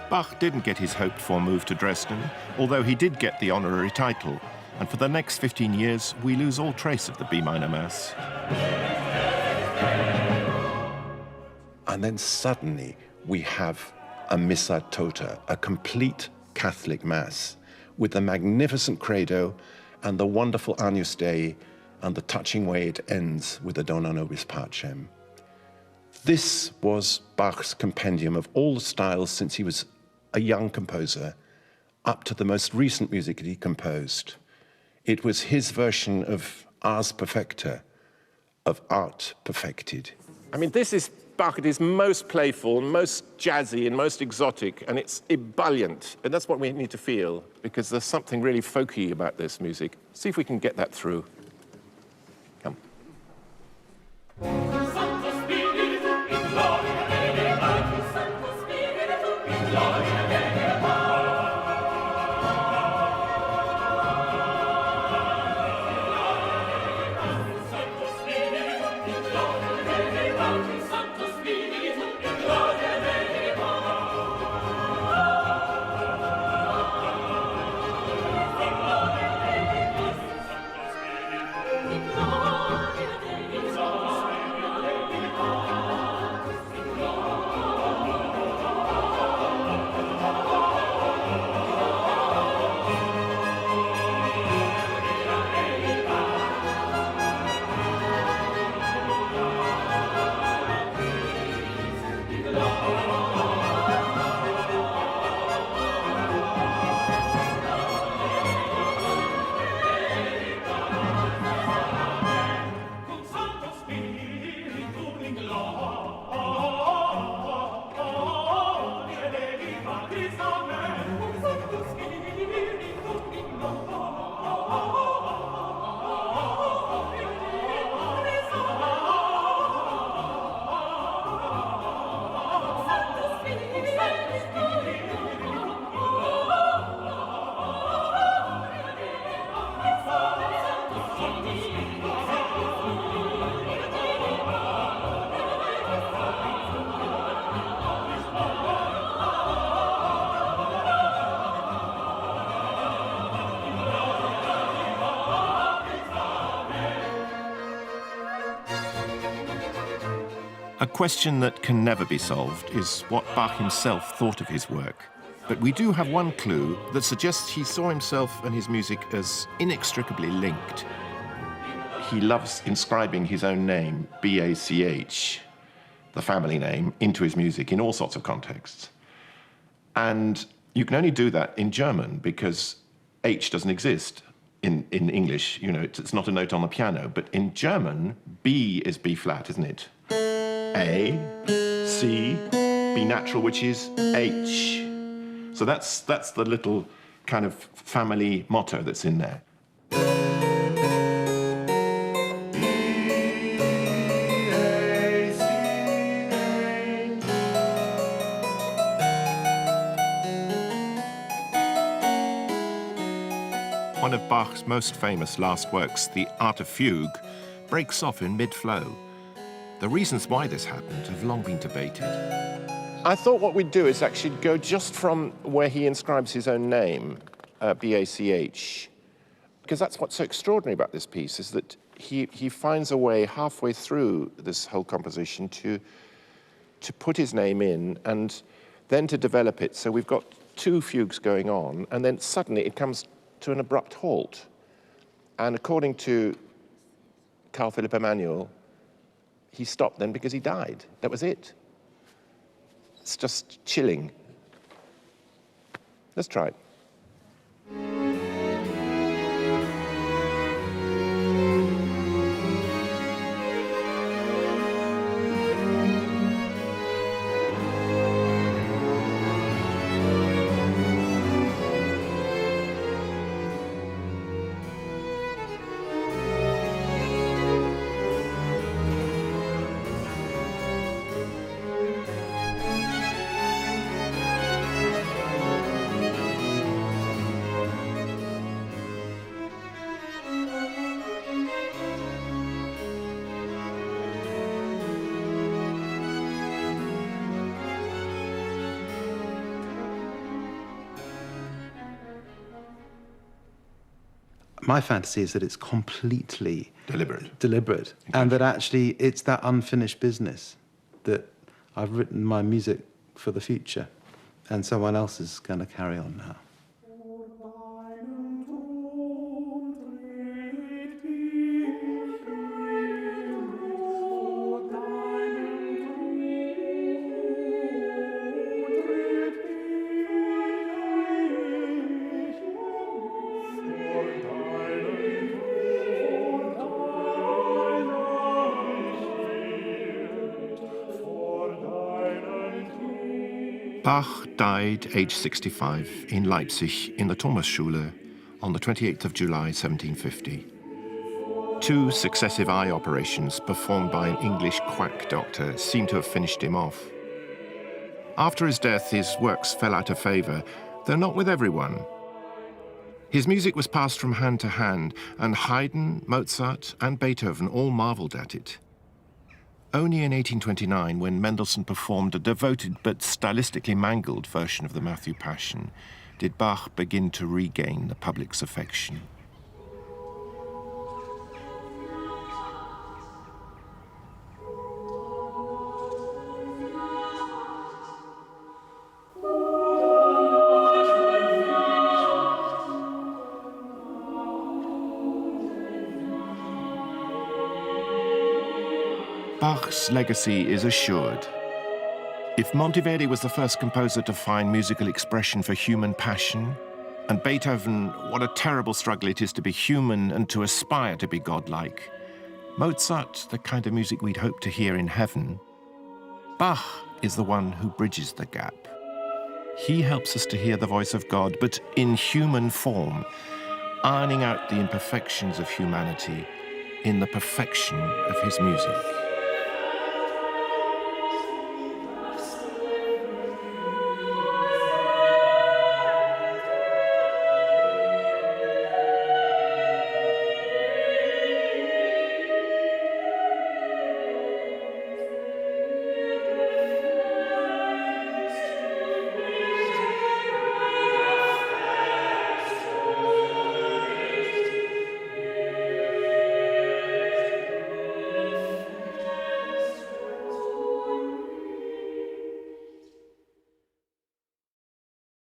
Bach didn't get his hoped-for move to Dresden, although he did get the honorary title, and for the next 15 years, we lose all trace of the B minor Mass. And then suddenly we have a Missa Tota, a complete Catholic Mass, with the magnificent credo and the wonderful Agnus Dei, and the touching way it ends with the Dona Nobis Pacem. This was Bach's compendium of all the styles since he was a young composer, up to the most recent music that he composed. It was his version of Ars Perfecta, of art perfected. I mean, this is Bach at his most playful, most jazzy, and most exotic, and it's ebullient. And that's what we need to feel, because there's something really folky about this music. See if we can get that through. Come. Sanctus Spiritus A question that can never be solved is what Bach himself thought of his work. But we do have one clue that suggests he saw himself and his music as inextricably linked. He loves inscribing his own name, B-A-C-H, the family name, into his music in all sorts of contexts. And you can only do that in German because H doesn't exist in English. You know, it's not a note on the piano. But in German, B is B flat, isn't it? A, C, B natural, which is H. So that's the little kind of family motto that's in there. One of Bach's most famous last works, the Arte Fugue, breaks off in mid-flow. The reasons why this happened have long been debated. I thought what we'd do is actually go just from where he inscribes his own name, B-A-C-H, because that's what's so extraordinary about this piece, is that he finds a way halfway through this whole composition to put his name in and then to develop it. So we've got two fugues going on, and then suddenly it comes to an abrupt halt. And according to Carl Philipp Emanuel, he stopped then because he died. That was it. It's just chilling. Let's try it. My fantasy is that it's completely deliberate, and that actually it's that unfinished business that I've written my music for the future, and someone else is going to carry on now. Bach died aged 65 in Leipzig in the Thomasschule on the 28th of July 1750. 2 successive eye operations performed by an English quack doctor seem to have finished him off. After his death, his works fell out of favor, though not with everyone. His music was passed from hand to hand, and Haydn, Mozart, and Beethoven all marveled at it. Only in 1829, when Mendelssohn performed a devoted but stylistically mangled version of the Matthew Passion, did Bach begin to regain the public's affection. Bach's legacy is assured. If Monteverdi was the first composer to find musical expression for human passion, and Beethoven, what a terrible struggle it is to be human and to aspire to be godlike, Mozart, the kind of music we'd hope to hear in heaven, Bach is the one who bridges the gap. He helps us to hear the voice of God, but in human form, ironing out the imperfections of humanity in the perfection of his music.